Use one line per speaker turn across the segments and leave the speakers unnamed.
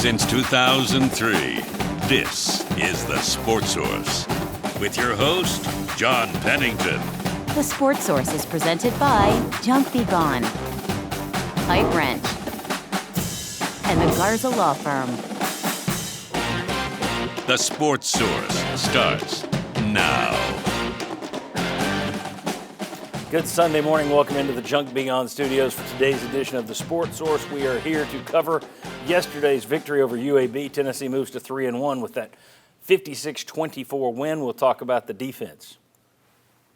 Since 2003, this is The Sports Source with your host, John Pennington.
The Sports Source is presented by Junk Be Gone, Pipe Wrench, and the Garza Law Firm.
The Sports Source starts now.
Good Sunday morning. Welcome into the Junk Be Gone studios for today's edition of the Sports Source. We are here to cover yesterday's victory over UAB. Tennessee moves to 3-1 with that 56-24 win. We'll talk about the defense.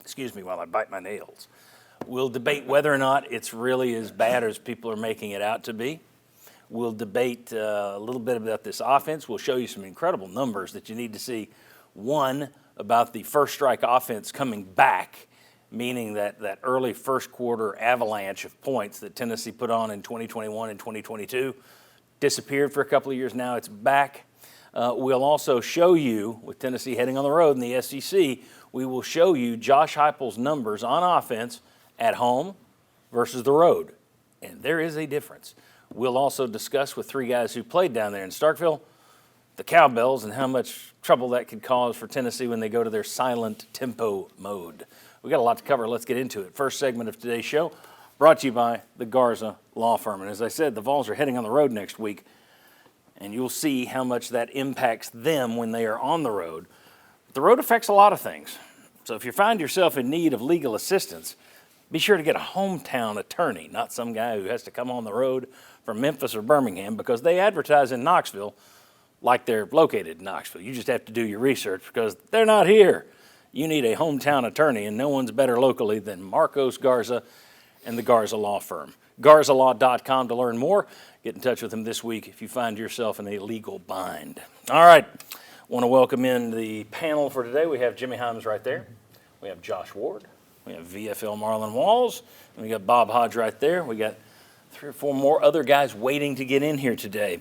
Excuse me while I bite my nails. We'll debate whether or not it's really as bad as people are making it out to be. We'll debate a little bit about this offense. We'll show you some incredible numbers that you need to see. One, about the first strike offense coming back, meaning that early first quarter avalanche of points that Tennessee put on in 2021 and 2022 disappeared for a couple of years. Now it's back. We'll also show you, with Tennessee heading on the road in the SEC, we will show you Josh Heupel's numbers on offense at home versus the road. And there is a difference. We'll also discuss with three guys who played down there in Starkville the cowbells and how much trouble that could cause for Tennessee when they go to their silent tempo mode. We got a lot to cover. Let's get into it. First segment of today's show brought to you by the Garza Law Firm. And as I said, the Vols are heading on the road next week, and you'll see how much that impacts them when they are on the road. The road affects a lot of things. So if you find yourself in need of legal assistance, be sure to get a hometown attorney, not some guy who has to come on the road from Memphis or Birmingham, because they advertise in Knoxville like they're located in Knoxville. You just have to do your research because they're not here. You need a hometown attorney, and no one's better locally than Marcos Garza and the Garza Law Firm. GarzaLaw.com to learn more. Get in touch with them this week if you find yourself in a legal bind. All right. Want to welcome in the panel for today. We have Jimmy Heins right there. We have Josh Ward. We have VFL Marlon Walls. And we got Bob Hodge right there. We got 3 or 4 more other guys waiting to get in here today.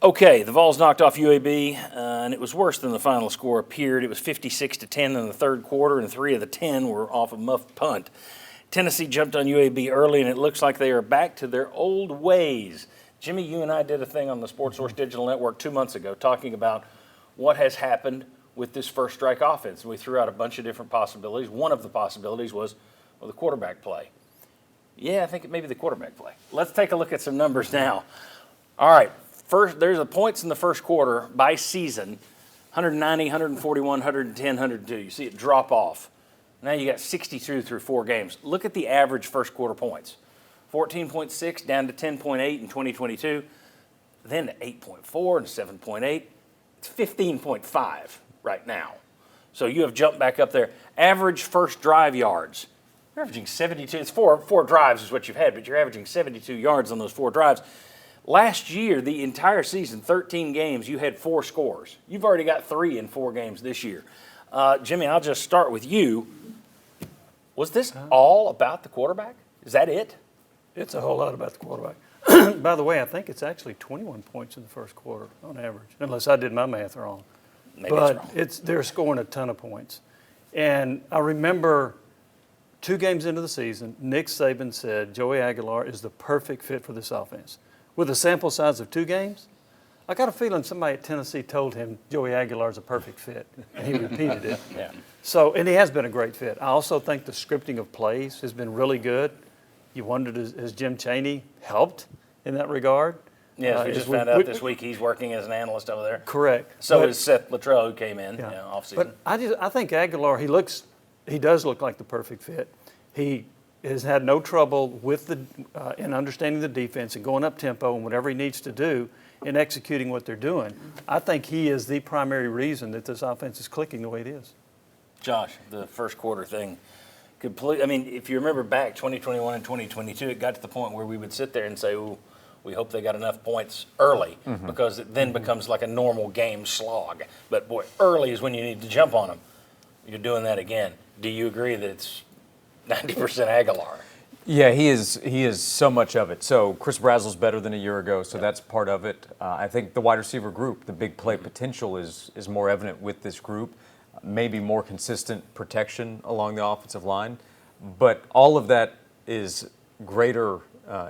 Okay, the Vols knocked off UAB, and it was worse than the final score appeared. It was 56-10 in the third quarter, and 3 of the 10 were off a muffed punt. Tennessee jumped on UAB early, and it looks like they are back to their old ways. Jimmy, you and I did a thing on the Sports Source Digital Network 2 months ago talking about what has happened with this first strike offense. We threw out a bunch of different possibilities. One of the possibilities was, well, the quarterback play. Yeah, I think it may be the quarterback play. Let's take a look at some numbers now. All right. First, there's the points in the first quarter by season, 190, 141, 110, 102. You see it drop off. Now you got 62 through 4 games. Look at the average first quarter points. 14.6 down to 10.8 in 2022, then to 8.4 and 7.8. It's 15.5 right now. So you have jumped back up there. Average first drive yards. You're averaging 72. It's four drives is what you've had, but you're averaging 72 yards on those 4 drives. Last year, the entire season, 13 games, you had 4 scores. You've already got 3 in 4 games this year. Jimmy, I'll just start with you. Was this all about the quarterback? Is that it?
It's a whole lot about the quarterback. By the way, I think it's actually 21 points in the first quarter on average, unless I did my math wrong.
Maybe it's wrong.
They're scoring a ton of points. And I remember 2 games into the season, Nick Saban said Joey Aguilar is the perfect fit for this offense. With a sample size of 2 games, I got a feeling somebody at Tennessee told him Joey Aguilar is a perfect fit, and he repeated it.
Yeah.
So, and he has been a great fit. I also think the scripting of plays has been really good. You wondered, has Jim Chaney helped in that regard?
Yes, we just found out this week he's working as an analyst over there.
Correct.
So is Seth Luttrell, who came in offseason.
But I think Aguilar, he does look like the perfect fit. He has had no trouble with in understanding the defense and going up tempo and whatever he needs to do in executing what they're doing. I think he is the primary reason that this offense is clicking the way it is.
Josh, the first quarter thing, I mean, if you remember back 2021 and 2022, it got to the point where we would sit there and say, "Ooh, we hope they got enough points early," because it then becomes like a normal game slog. But boy, early is when you need to jump on them. You're doing that again. Do you agree that it's 90% Aguilar?
Yeah, he is so much of it. So Chris Brazel's better than a year ago, so that's part of it. I think the wide receiver group, the big play potential is more evident with this group. Maybe more consistent protection along the offensive line. But all of that is greater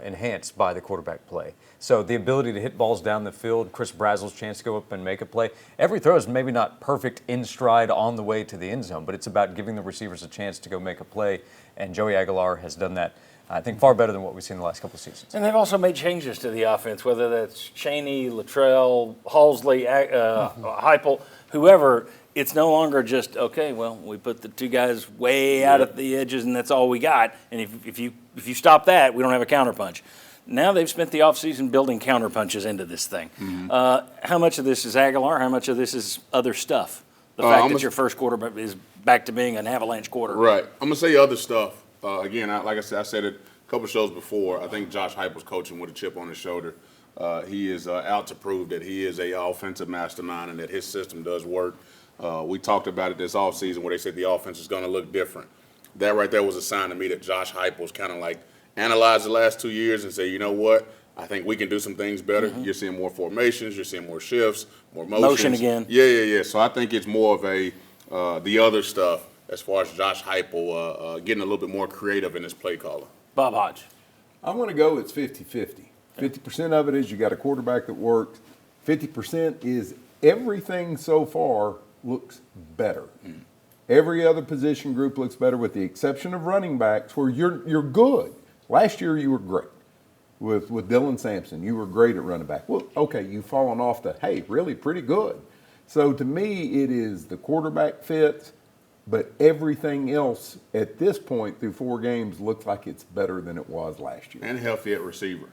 enhanced by the quarterback play. So the ability to hit balls down the field, Chris Brazel's chance to go up and make a play. Every throw is maybe not perfect in stride on the way to the end zone, but it's about giving the receivers a chance to go make a play, and Joey Aguilar has done that, I think, far better than what we've seen in the last couple of seasons.
And they've also made changes to the offense, whether that's Cheney, Luttrell, Halsley, Heupel, whoever. It's no longer just, okay, well, we put the two guys way out at the edges and that's all we got. And if you stop that, we don't have a counterpunch. Now they've spent the offseason building counterpunches into this thing. How much of this is Aguilar? How much of this is other stuff? The fact that your first quarter is back to being an avalanche quarter.
Right. I'm going to say other stuff. Again, like I said it a couple of shows before. I think Josh Heupel's coaching with a chip on his shoulder. He is out to prove that he is a offensive mastermind and that his system does work. We talked about it this offseason where they said the offense is going to look different. That right there was a sign to me that Josh Heupel's kind of like analyzed the last 2 years and say, you know what, I think we can do some things better. You're seeing more formations, you're seeing more shifts, more motions.
Motion again.
Yeah. So I think it's more of a the other stuff as far as Josh Heupel getting a little bit more creative in his play calling.
Bob Hodge.
I'm going to go it's 50-50. 50% of it is you got a quarterback that works. 50% is everything so far looks better. Every other position group looks better with the exception of running backs where you're good. Last year you were great with Dylan Sampson. You were great at running back. Well, okay, you've fallen off to, hey, really pretty good. So to me it is the quarterback fits, but everything else at this point through 4 games looks like it's better than it was last year.
And healthy at receiver.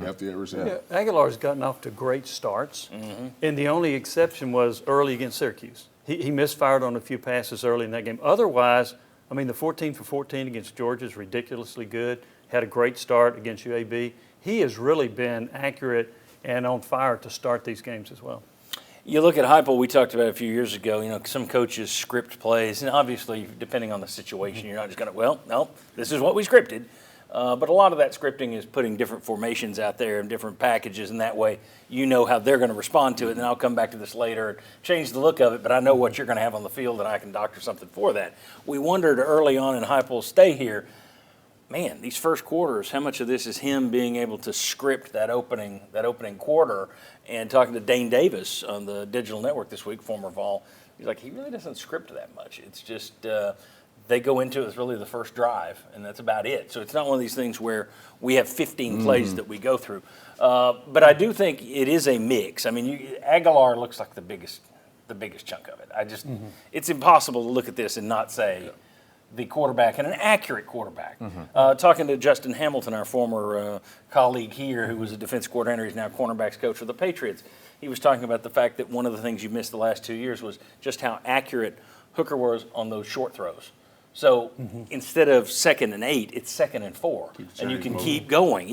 Healthy at receiver.
Yeah, Aguilar's gotten off to great starts, and the only exception was early against Syracuse. He misfired on a few passes early in that game. Otherwise, I mean, the 14 for 14 against Georgia is ridiculously good. Had a great start against UAB. He has really been accurate and on fire to start these games as well.
You look at Heupel, we talked about it a few years ago, you know, some coaches script plays, and obviously, depending on the situation, you're not just going to, well, no, this is what we scripted. But a lot of that scripting is putting different formations out there and different packages, and that way you know how they're going to respond to it. And then I'll come back to this later and change the look of it, but I know what you're going to have on the field, and I can doctor something for that. We wondered early on in Heupel's stay here, man, these first quarters, how much of this is him being able to script that opening quarter? And talking to Dane Davis on the digital network this week, former Vol, he's like, he really doesn't script that much. It's just they go into it as really the first drive, and that's about it. So it's not one of these things where we have 15 plays that we go through. But I do think it is a mix. I mean, Aguilar looks like the biggest chunk of it. It's impossible to look at this and not say the quarterback and an accurate quarterback. Talking to Justin Hamilton, our former colleague here, who was a defense coordinator, he's now cornerbacks coach for the Patriots. He was talking about the fact that one of the things you missed the last 2 years was just how accurate Hooker was on those short throws. So instead of 2nd and 8, it's 2nd and 4. And you can keep going,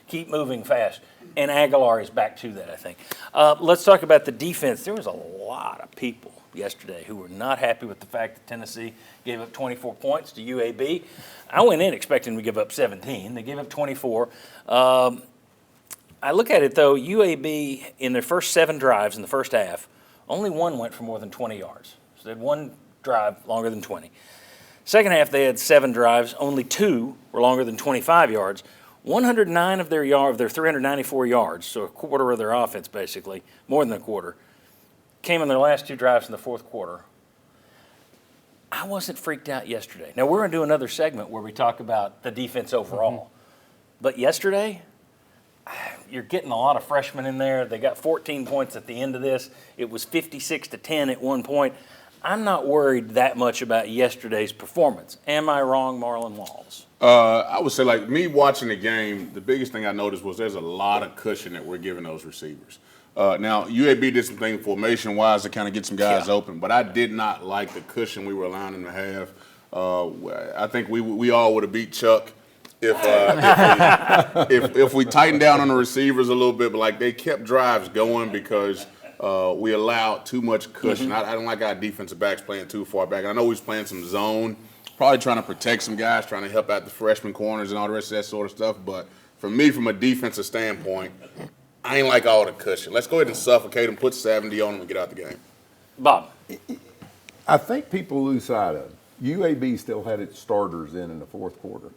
keep moving fast. And Aguilar is back to that, I think. Let's talk about the defense. There was a lot of people yesterday who were not happy with the fact that Tennessee gave up 24 points to UAB. I went in expecting to give up 17. They gave up 24. I look at it, though, UAB, in their first 7 drives in the first half, only one went for more than 20 yards. So they had one drive longer than 20. Second half, they had 7 drives. Only 2 were longer than 25 yards. 109 of their 394 yards, so a quarter of their offense, basically, more than a quarter, came in their last 2 drives in the fourth quarter. I wasn't freaked out yesterday. Now, we're going to do another segment where we talk about the defense overall. But yesterday, you're getting a lot of freshmen in there. They got 14 points at the end of this. It was 56-10 at one point. I'm not worried that much about yesterday's performance. Am I wrong, Marlon Walls?
I would say, like, me watching the game, the biggest thing I noticed was there's a lot of cushion that we're giving those receivers. Now, UAB did some things formation-wise to kind of get some guys open, but I did not like the cushion we were allowing them to have. I think we all would have beat Chuck if we tightened down on the receivers a little bit, but, like, they kept drives going because we allowed too much cushion. I don't like our defensive backs playing too far back. I know we was playing some zone, probably trying to protect some guys, trying to help out the freshman corners and all the rest of that sort of stuff. But for me, from a defensive standpoint, I ain't like all the cushion. Let's go ahead and suffocate them, put 70 on them, and get out the game.
Bob.
I think people lose sight of UAB still had its starters in the fourth quarter.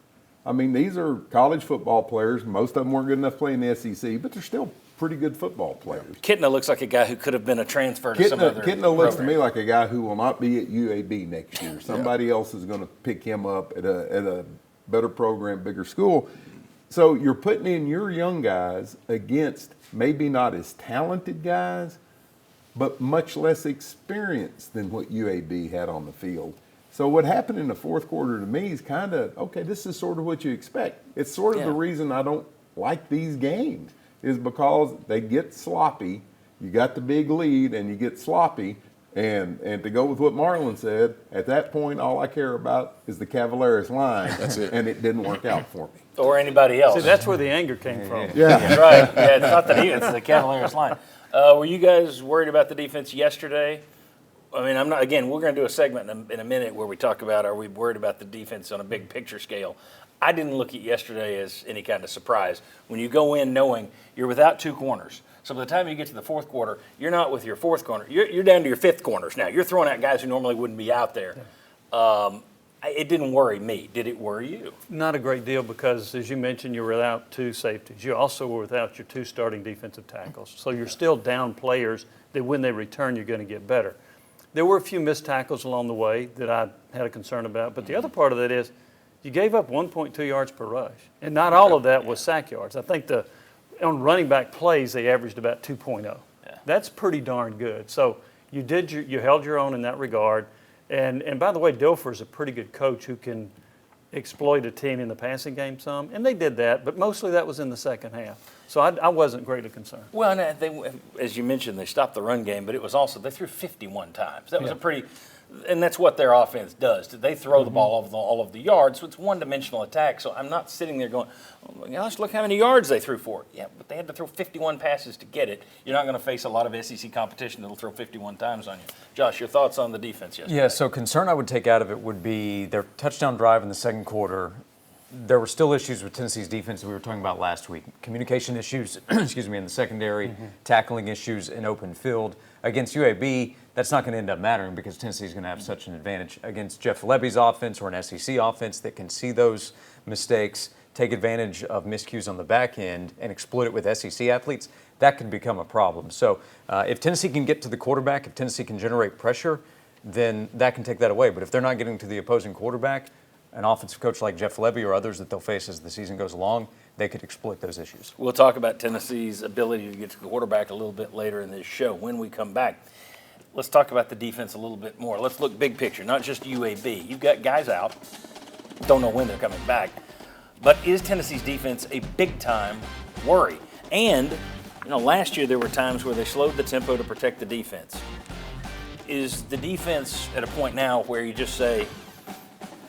I mean, these are college football players. Most of them weren't good enough to play in the SEC, but they're still pretty good football players.
Kitna looks like a guy who could have been a transfer to some other
Kitna looks to
program.
me like a guy who will not be at UAB next year. Somebody else is going to pick him up at a better program, bigger school. So you're putting in your young guys against maybe not as talented guys, but much less experienced than what UAB had on the field. So what happened in the fourth quarter to me is kind of, okay, this is sort of what you expect. It's sort of the reason I don't like these games, is because they get sloppy. You got the big lead and you get sloppy. And to go with what Marlon said, at that point, all I care about is the Cavaliers line.
That's it.
And it didn't work out for me.
Or anybody else.
See, that's where the anger came from.
Yeah.
That's right. Yeah, it's not the defense, it's the Cavaliers line. Were you guys worried about the defense yesterday? I mean, I'm not. Again, we're going to do a segment in a minute where we talk about, are we worried about the defense on a big picture scale? I didn't look at yesterday as any kind of surprise. When you go in knowing you're without two corners, so by the time you get to the fourth quarter, you're not with your fourth corner. You're down to your fifth corners now. You're throwing out guys who normally wouldn't be out there. It didn't worry me. Did it worry you?
Not a great deal because, as you mentioned, you're without two safeties. You also were without your two starting defensive tackles. So you're still down players that when they return, you're going to get better. There were a few missed tackles along the way that I had a concern about. But the other part of that is you gave up 1.2 yards per rush. And not all of that was sack yards. I think on running back plays, they averaged about 2.0. Yeah. That's pretty darn good. So you held your own in that regard. And by the way, Dilfer's a pretty good coach who can exploit a team in the passing game some, and they did that, but mostly that was in the second half. So I wasn't greatly concerned.
Well, and as you mentioned, they stopped the run game, but it was also, they threw 51 times. That was a pretty, and that's what their offense does. They throw the ball over all of the yards, so it's one-dimensional attack. So I'm not sitting there going, oh my gosh, look how many yards they threw for it. Yeah, but they had to throw 51 passes to get it. You're not going to face a lot of SEC competition that'll throw 51 times on you. Josh, your thoughts on the defense yesterday?
Yeah, so concern I would take out of it would be their touchdown drive in the second quarter. There were still issues with Tennessee's defense that we were talking about last week. Communication issues, excuse me, in the secondary, tackling issues in open field. Against UAB, that's not going to end up mattering because Tennessee's going to have such an advantage. Against Jeff Levy's offense or an SEC offense that can see those mistakes, take advantage of miscues on the back end, and exploit it with SEC athletes, that can become a problem. So if Tennessee can get to the quarterback, if Tennessee can generate pressure, then that can take that away. But if they're not getting to the opposing quarterback, an offensive coach like Jeff Levy or others that they'll face as the season goes along, they could exploit those issues.
We'll talk about Tennessee's ability to get to the quarterback a little bit later in this show when we come back. Let's talk about the defense a little bit more. Let's look big picture, not just UAB. You've got guys out, don't know when they're coming back. But is Tennessee's defense a big-time worry? And, last year there were times where they slowed the tempo to protect the defense. Is the defense at a point now where you just say,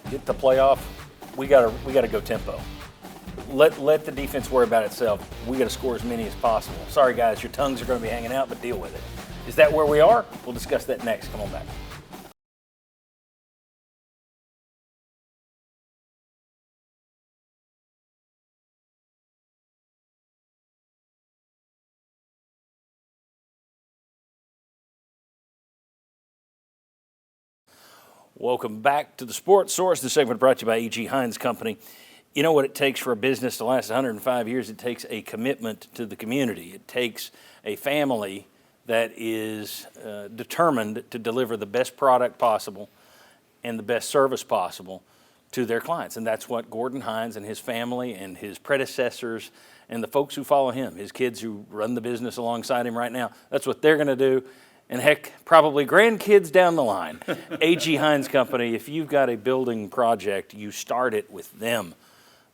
get the playoff, we gotta go tempo. Let the defense worry about itself. We gotta score as many as possible. Sorry guys, your tongues are gonna be hanging out, but deal with it. Is that where we are? We'll discuss that next. Come on back. Welcome back to the Sports Source. This segment brought to you by E.G. Heins Company. You know what it takes for a business to last 105 years? It takes a commitment to the community. It takes a family that is determined to deliver the best product possible and the best service possible to their clients. And that's what Gordon Heins and his family and his predecessors and the folks who follow him, his kids who run the business alongside him right now, that's what they're going to do. And heck, probably grandkids down the line. A.G. Heins Company, if you've got a building project, you start it with them.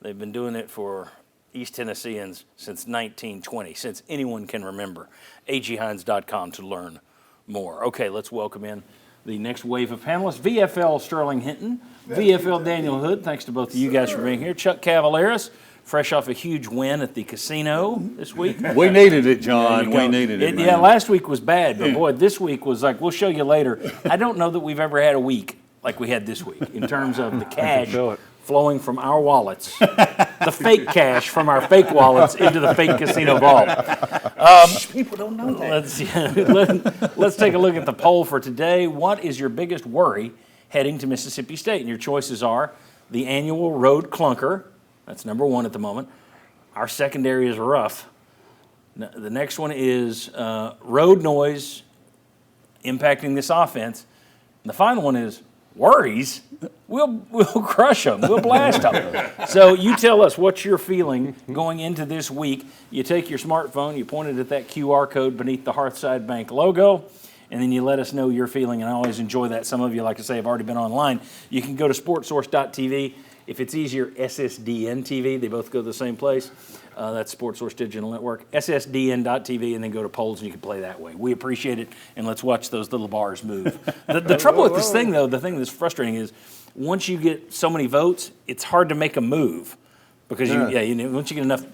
They've been doing it for East Tennesseans since 1920, since anyone can remember. agheins.com to learn more. Okay, let's welcome in the next wave of panelists. VFL Sterling Hinton, VFL Daniel Hood, thanks to both of you guys for being here. Chuck Cavaleras, fresh off a huge win at the casino this week.
We needed it, John. We needed it, man.
Yeah, last week was bad, but boy, this week was like, we'll show you later. I don't know that we've ever had a week like we had this week in terms of the cash flowing from our wallets, the fake cash from our fake wallets into the fake casino vault.
People don't know that.
Let's take a look at the poll for today. What is your biggest worry heading to Mississippi State? And your choices are the annual road clunker, That's number one at the moment. Our secondary is rough. The next one is road noise impacting this offense. And the final one is worries. We'll crush them. We'll blast them. So you tell us what you're feeling going into this week. You take your smartphone, you point it at that QR code beneath the Hearthside Bank logo, and then you let us know your feeling. And I always enjoy that. Some of you, like I say, have already been online. You can go to sportsource.tv. If it's easier, SSDN TV. They both go to the same place. That's Sports Source Digital Network. SSDN.tv, and then go to polls, and you can play that way. We appreciate it, and let's watch those little bars move. The trouble with this thing, though, the thing that's frustrating is once you get so many votes, it's hard to make a move because once you get enough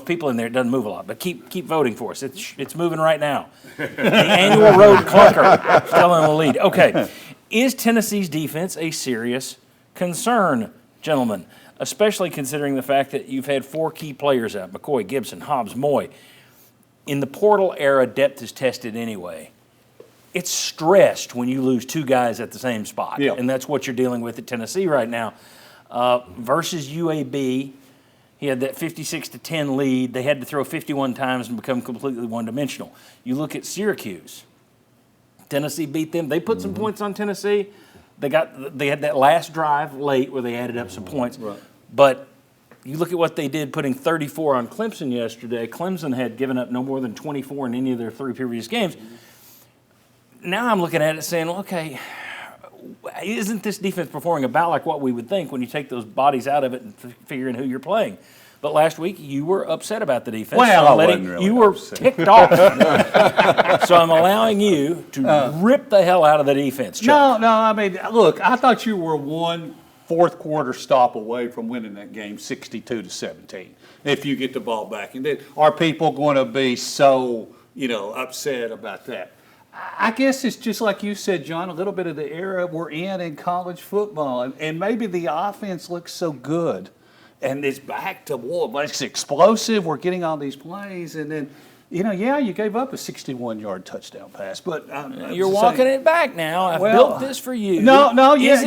people in there, it doesn't move a lot. But keep voting for us. It's moving right now. The annual road clunker is telling them to lead. Okay, is Tennessee's defense a serious concern, gentlemen? Especially considering the fact that you've had 4 key players out, McCoy, Gibson, Hobbs, Moy. In the portal era, depth is tested anyway. It's stressed when you lose 2 guys at the same spot, and that's what you're dealing with at Tennessee right now. Versus UAB, he had that 56-10 lead. They had to throw 51 times and become completely one-dimensional. You look at Syracuse. Tennessee beat them. They put some points on Tennessee. They had that last drive late where they added up some points. Right. But you look at what they did putting 34 on Clemson yesterday. Clemson had given up no more than 24 in any of their 3 previous games. Now I'm looking at it saying, well, okay, isn't this defense performing about like what we would think when you take those bodies out of it and figuring who you're playing? But last week, you were upset about the defense.
Well,
you were ticked off. So I'm allowing you to rip the hell out of the defense, Chuck.
No, I mean, look, I thought you were one fourth quarter stop away from winning that game 62-17 if you get the ball back. And then are people going to be so, upset about that? I guess it's just like you said, John, a little bit of the era we're in college football. And maybe the offense looks so good. And it's back to war. But it's explosive. We're getting all these plays. And then, you gave up a 61-yard touchdown pass. But
you're walking it back now. I built this for you.
It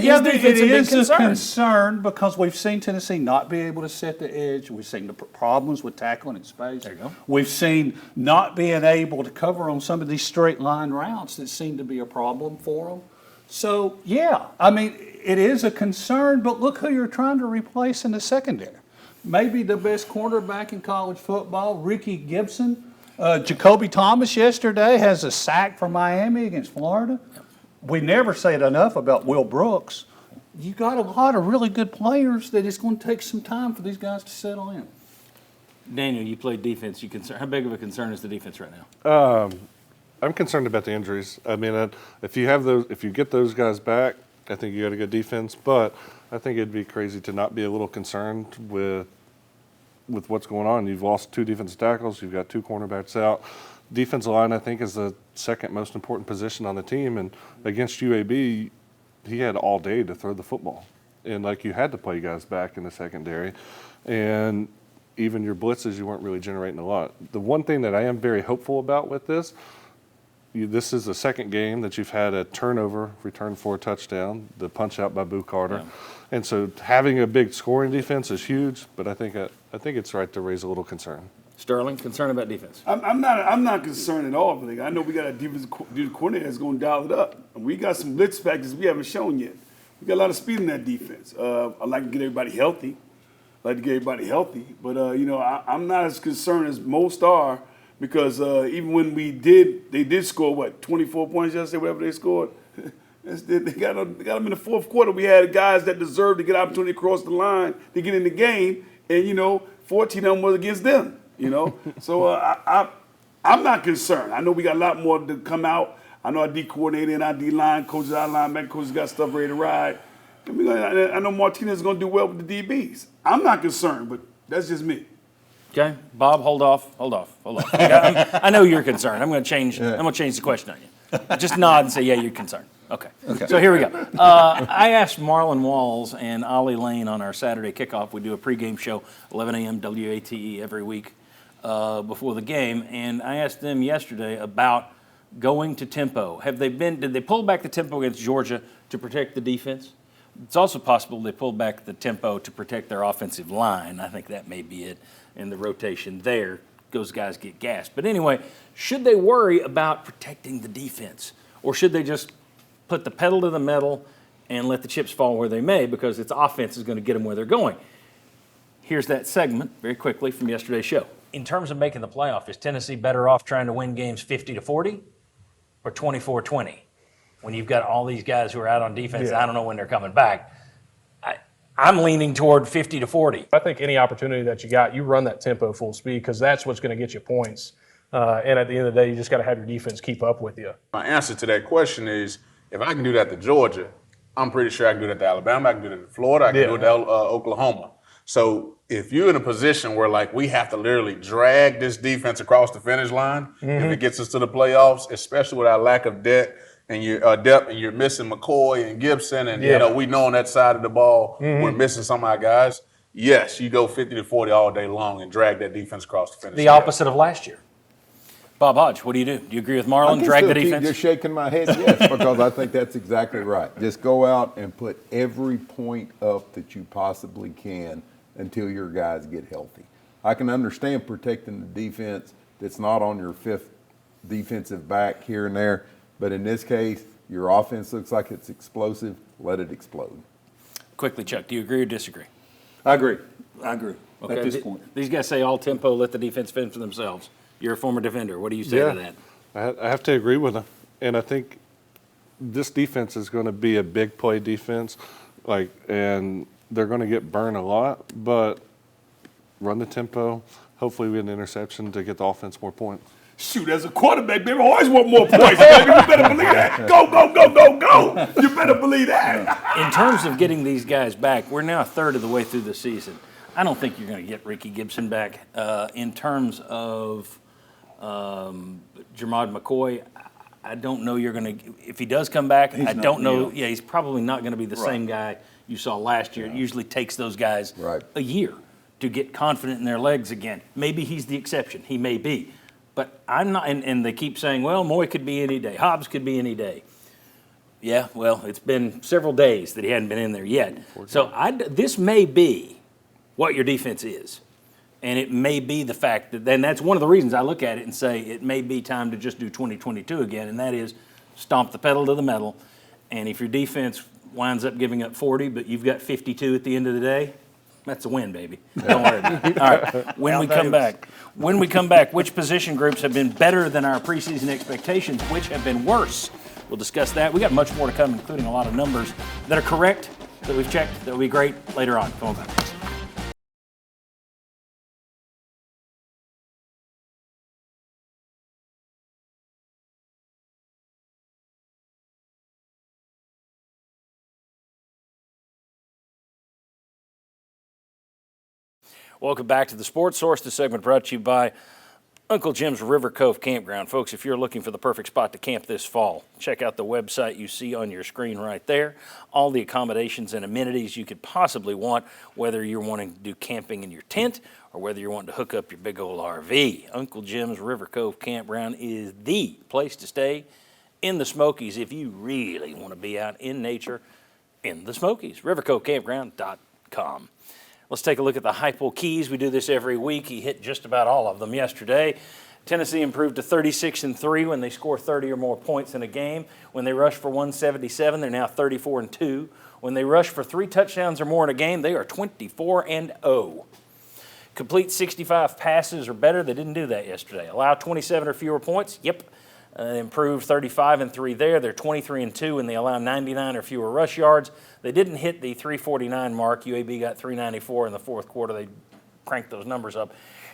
is a concern because we've seen Tennessee not be able to set the edge. We've seen the problems with tackling in space.
There you go.
We've seen not being able to cover on some of these straight line routes that seem to be a problem for them. So, it is a concern, but look who you're trying to replace in the secondary. Maybe the best cornerback in college football, Ricky Gibson. Jacoby Thomas yesterday has a sack for Miami against Florida. We never say it enough about Will Brooks. You got a lot of really good players that it's going to take some time for these guys to settle in.
Daniel, you played defense. How big of a concern is the defense right now?
I'm concerned about the injuries. I mean, if you get those guys back, I think you got a good defense. But I think it'd be crazy to not be a little concerned with what's going on. You've lost 2 defensive tackles. You've got 2 cornerbacks out. Defensive line, I think, is the second most important position on the team. And against UAB, he had all day to throw the football. And, you had to play guys back in the secondary. And even your blitzes, you weren't really generating a lot. The one thing that I am very hopeful about with this is the second game that you've had a turnover, return for a touchdown, the punch out by Boo Carter. Yeah. And so having a big scoring defense is huge, but I think it's right to raise a little concern.
Sterling, concerned about defense?
I'm not concerned at all. But I know we got a defensive coordinator that's going to dial it up. And we got some blitz factors we haven't shown yet. We got a lot of speed in that defense. I like to get everybody healthy. But I'm not as concerned as most are. Because even when they did score, 24 points yesterday, whatever they scored. They got them in the fourth quarter. We had guys that deserved to get opportunity to cross the line to get in the game, and 14 of them was against them. So I'm not concerned. I know we got a lot more to come out. I know our D coordinator and our D line coaches, our linebacker coaches got stuff ready to ride. I know Martinez is going to do well with the DBs. I'm not concerned, but that's just me.
Okay, Bob, hold off. I know you're concerned. I'm going to change the question on you. Just nod and say, yeah, you're concerned. Okay. So here we go. I asked Marlon Walls and Ollie Lane on our Saturday kickoff. We do a pregame show, 11 a.m. WATE every week before the game, and I asked them yesterday about going to tempo. Did they pull back the tempo against Georgia to protect the defense? It's also possible they pulled back the tempo to protect their offensive line. I think that may be it. And the rotation there, those guys get gassed. But anyway, should they worry about protecting the defense? Or should they just put the pedal to the metal and let the chips fall where they may, because its offense is going to get them where they're going? Here's that segment very quickly from yesterday's show. In terms of making the playoff, is Tennessee better off trying to win games 50-40 or 24-20? When you've got all these guys who are out on defense, I don't know when they're coming back. I'm leaning toward 50-40.
I think any opportunity that you got, you run that tempo full speed, because that's what's going to get you points. And at the end of the day, you just got to have your defense keep up with you.
My answer to that question is, if I can do that to Georgia, I'm pretty sure I can do that to Alabama, I can do that to Florida, I can do it to Oklahoma. So if you're in a position where, like, we have to literally drag this defense across the finish line, if it gets us to the playoffs, especially with our lack of depth, and you're missing McCoy and Gibson, and you know, we know on that side of the ball we're missing some of our guys. Yes, you go 50-40 all day long and drag that defense across the finish.
The opposite of last year. Bob Hodge, what do you do? Do you agree with Marlon? Drag the defense?
Just shaking my head, yes, because I think that's exactly right. Just go out and put every point up that you possibly can until your guys get healthy. I can understand protecting the defense that's not on your fifth defensive back here and there, but in this case, your offense looks like it's explosive. Let it explode.
Quickly, Chuck, do you agree or disagree?
I agree.
Okay.
At this point.
These guys say all tempo, let the defense fend for themselves. You're a former defender. What do you say to that?
I have to agree with him. And I think this defense is going to be a big play defense, and they're going to get burned a lot, but run the tempo. Hopefully we get an interception to get the offense more points.
Shoot, as a quarterback, baby, I always want more points, baby. You better believe that. Go, go, go, go, go. You better believe that.
In terms of getting these guys back, we're now a third of the way through the season. I don't think you're going to get Ricky Gibson back. In terms of Jermod McCoy, I don't know you're going to – if he does come back, I don't know. Yeah, he's probably not going to be the same guy you saw last year. It usually takes those guys a year to get confident in their legs again. Maybe he's the exception. He may be. But I'm not, and they keep saying, well, Moy could be any day. Hobbs could be any day. Yeah, well, it's been several days that he hadn't been in there yet. So this may be what your defense is. And it may be the fact that, then that's one of the reasons I look at it and say it may be time to just do 2022 again, and that is stomp the pedal to the metal. And if your defense winds up giving up 40, but you've got 52 at the end of the day, that's a win, baby. Don't worry about it. All right, when we come back, which position groups have been better than our preseason expectations? Which have been worse? We'll discuss that. We got much more to come, including a lot of numbers that are correct, that we've checked, that will be great later on. Come on back. Welcome back to the Sports Source. This segment brought to you by Uncle Jim's River Cove Campground. Folks, if you're looking for the perfect spot to camp this fall, check out the website you see on your screen right there. All the accommodations and amenities you could possibly want, whether you're wanting to do camping in your tent or whether you're wanting to hook up your big old RV. Uncle Jim's River Cove Campground is the place to stay in the Smokies if you really want to be out in nature in the Smokies. rivercovecampground.com. Let's take a look at the Heupel keys. We do this every week. He hit just about all of them yesterday. Tennessee improved to 36-3 when they score 30 or more points in a game. When they rush for 177, they're now 34-2. When they rush for 3 touchdowns or more in a game, they are 24-0. Complete 65 passes or better. They didn't do that yesterday. Allow 27 or fewer points. Yep. Improved 35-3 there. They're 23-2 and they allow 99 or fewer rush yards. They didn't hit the 349 mark. UAB got 394 in the fourth quarter. They cranked those numbers up.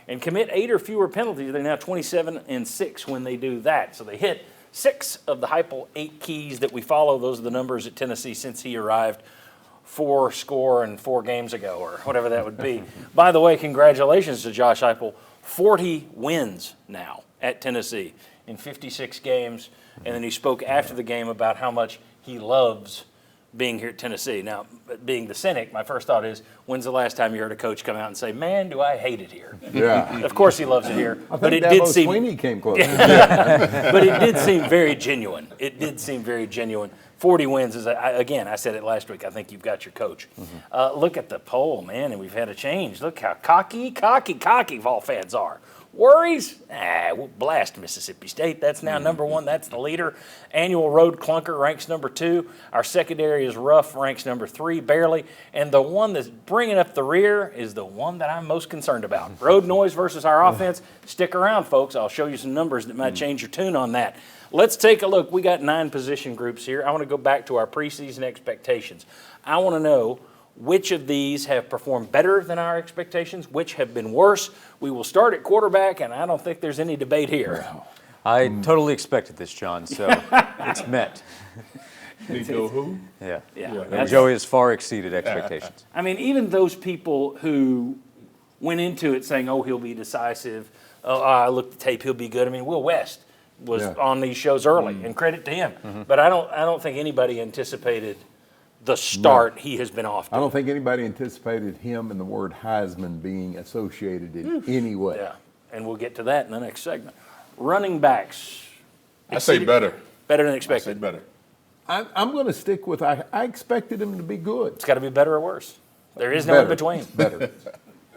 And commit 8 or fewer penalties. They're now 27-6 when they do that. So they hit 6 of the Heupel 8 keys that we follow. Those are the numbers at Tennessee since he arrived 4 games ago or whatever that would be. By the way, congratulations to Josh Heupel. 40 wins now at Tennessee in 56 games, and then he spoke after the game about how much he loves being here at Tennessee. Now, being the cynic, my first thought is, when's the last time you heard a coach come out and say, "Man, do I hate it here"?
Yeah.
Of course, he loves it here,
I
but
think
it did
Dabo
seem.
Swinney came close.
But it did seem very genuine. It did seem very genuine. 40 wins is, again, I said it last week. I think you've got your coach. Look at the poll, man, and we've had a change. Look how cocky Vol fans are. Worries? We'll blast Mississippi State. That's now number one. That's the leader. Annual road clunker ranks number 2. Our secondary is rough, ranks number 3, barely. And the one that's bringing up the rear is the one that I'm most concerned about. Road noise versus our offense. Stick around, folks. I'll show you some numbers that might change your tune on that. Let's take a look. We got 9 position groups here. I want to go back to our preseason expectations. I want to know which of these have performed better than our expectations, which have been worse. We will start at quarterback, and I don't think there's any debate here.
I totally expected this, John, so it's met.
Nico who?
Yeah.
Yeah.
Joey has far exceeded expectations.
I mean, even those people who went into it saying, "Oh, he'll be decisive. Oh, I looked at the tape, he'll be good." I mean, Will West was on these shows early, and credit to him. But I don't think anybody anticipated the start he has been off to.
I don't think anybody anticipated him and the word Heisman being associated in any way.
Yeah, and we'll get to that in the next segment. Running backs.
I say better.
Better than
I say
expected.
better.
I'm going to stick with I expected him to be good.
It's got to be better or worse. There is no in between.
Better.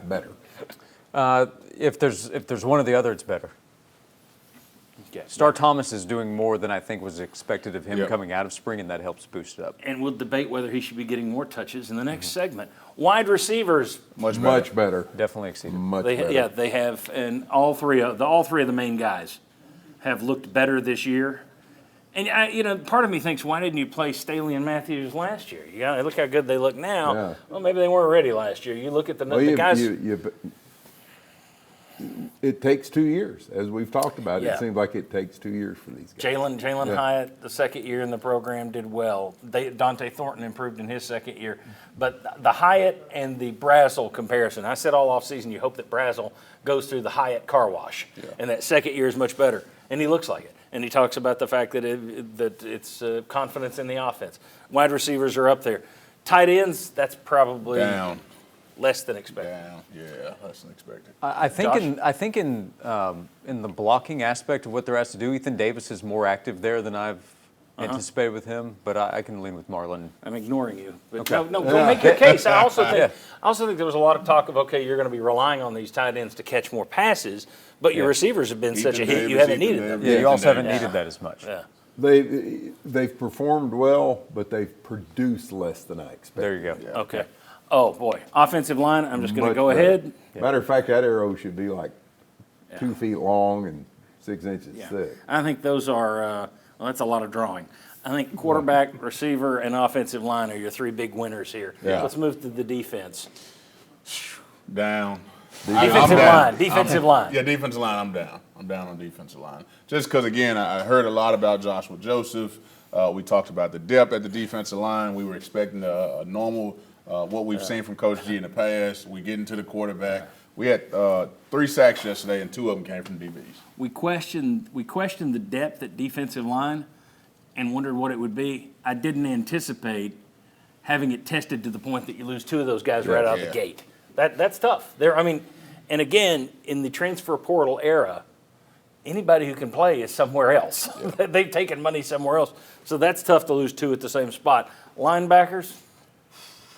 Better.
If there's one or the other, it's better.
Okay.
Star Thomas is doing more than I think was expected of him
Yep.
coming out of spring, and that helps boost it up.
And we'll debate whether he should be getting more touches in the next segment. Wide receivers.
Much
better.
Definitely exceeded.
Much better.
Yeah, they have, and all three of the main guys have looked better this year. And part of me thinks, why didn't you play Staley and Matthews last year? Look how good they look now.
Yeah.
Well, maybe they weren't ready last year. You look at the guys.
It takes 2 years, as we've talked about.
Yeah.
It seems like it takes 2 years for these guys.
Jalen Hyatt, the second year in the program, did well. Dante Thornton improved in his second year. But the Hyatt and the Brazel comparison, I said all offseason, you hope that Brazel goes through the Hyatt car wash, and that second year is much better. And he looks like it. And he talks about the fact that it's confidence in the offense. Wide receivers are up there. Tight ends, that's probably
Down.
less than expected.
Down. Yeah, less than expected.
I think in the blocking aspect of what they're asked to do, Ethan Davis is more active there than I've anticipated with him. But I can lean with Marlon.
I'm ignoring you. But
Okay.
no, go make your case. I also think there was a lot of talk of, you're going to be relying on these tight ends to catch more passes, but your receivers have been such a hit, you haven't needed them.
Yeah, you also haven't needed that as much.
Yeah.
They've performed well, but they've produced less than I expected.
There you go.
Yeah.
Okay. Oh, boy. Offensive line, I'm just going to
Much
go
better.
ahead.
Matter of fact, that arrow should be like 2 feet long and 6 inches thick.
I think those are, that's a lot of drawing. I think quarterback, receiver, and offensive line are your 3 big winners here.
Yeah.
Let's move to the defense.
Down.
Defensive line.
Yeah, defensive line, I'm down. I'm down on defensive line. Just because, again, I heard a lot about Joshua Joseph. We talked about the depth at the defensive line. We were expecting a normal, what we've seen from Coach G in the past. We get into the quarterback. We had 3 sacks yesterday, and 2 of them came from DBs.
We questioned the depth at defensive line and wondered what it would be. I didn't anticipate having it tested to the point that you lose 2 of those guys right out of the gate. That's tough. And again, in the transfer portal era, anybody who can play is somewhere else. Yeah. They've taken money somewhere else. So that's tough to lose 2 at the same spot. Linebackers?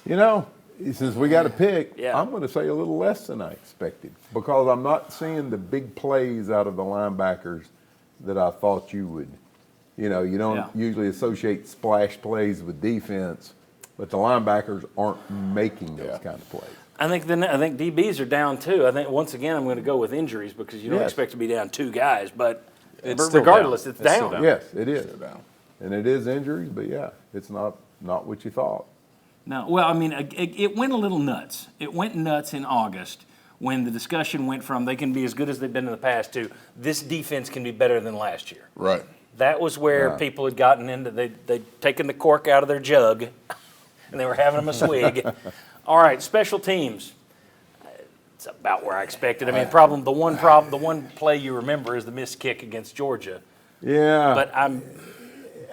Since we got to pick,
Yeah.
I'm going to say a little less than I expected because I'm not seeing the big plays out of the linebackers that I thought you would. You don't usually associate splash plays with defense, but the linebackers aren't making those kind of plays.
I think DBs are down too. I think once again I'm going to go with injuries because you don't expect to be down 2 guys, but regardless, it's down.
Yes, it is.
Still down.
And it is injuries, but it's not what you thought.
No, well, I mean, it went a little nuts. It went nuts in August when the discussion went from they can be as good as they've been in the past to this defense can be better than last year.
Right.
That was where people had gotten into, they'd taken the cork out of their jug and they were having them a swig. All right, special teams. It's about where I expected. I mean, the one play you remember is the missed kick against Georgia.
Yeah.
But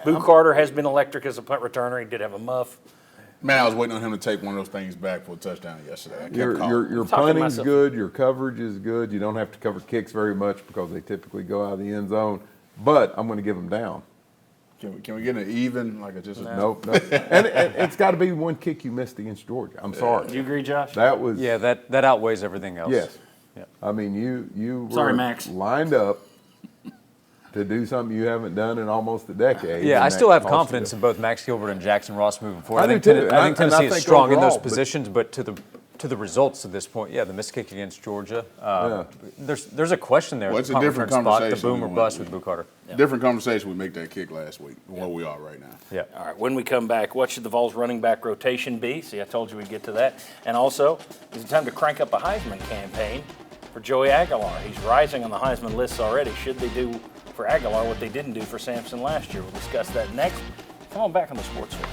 Boo Carter has been electric as a punt returner. He did have a muff.
Man, I was waiting on him to take one of those things back for a touchdown yesterday. I kept calling.
Your
talking to
punting's
myself.
good, your coverage is good. You don't have to cover kicks very much because they typically go out of the end zone. But I'm going to give them down.
Can we get an even, like just
Nope. And it's got to be one kick you missed against Georgia. I'm sorry.
Do you agree, Josh?
That was
Yeah, that outweighs everything else.
yes.
Yeah.
I mean, you
Sorry,
were
Max.
lined up to do something you haven't done in almost a decade.
Yeah,
and
I
that
still have
cost you
confidence
the-
in both Max Gilbert and Jackson Ross moving forward.
I do
think
too.
Ten- I think
And I
Tennessee is
think
strong in those
overall, but-
positions, but to the results to this point, yeah, the missed kick against Georgia, there's a question there.
Well,
at
it's
the
a
punt
different
return spot, the
conversation
boom or
when
bust
we-
with Boo Carter.
Different conversation we make that kick last week than where we are right now.
Yeah.
All right, when we come back, what should the Vols running back rotation be? See, I told you we'd get to that. And also, is it time to crank up a Heisman campaign for Joey Aguilar? He's rising on the Heisman lists already. Should they do for Aguilar what they didn't do for Sampson last year? We'll discuss that next. Come on back on the Sports Source.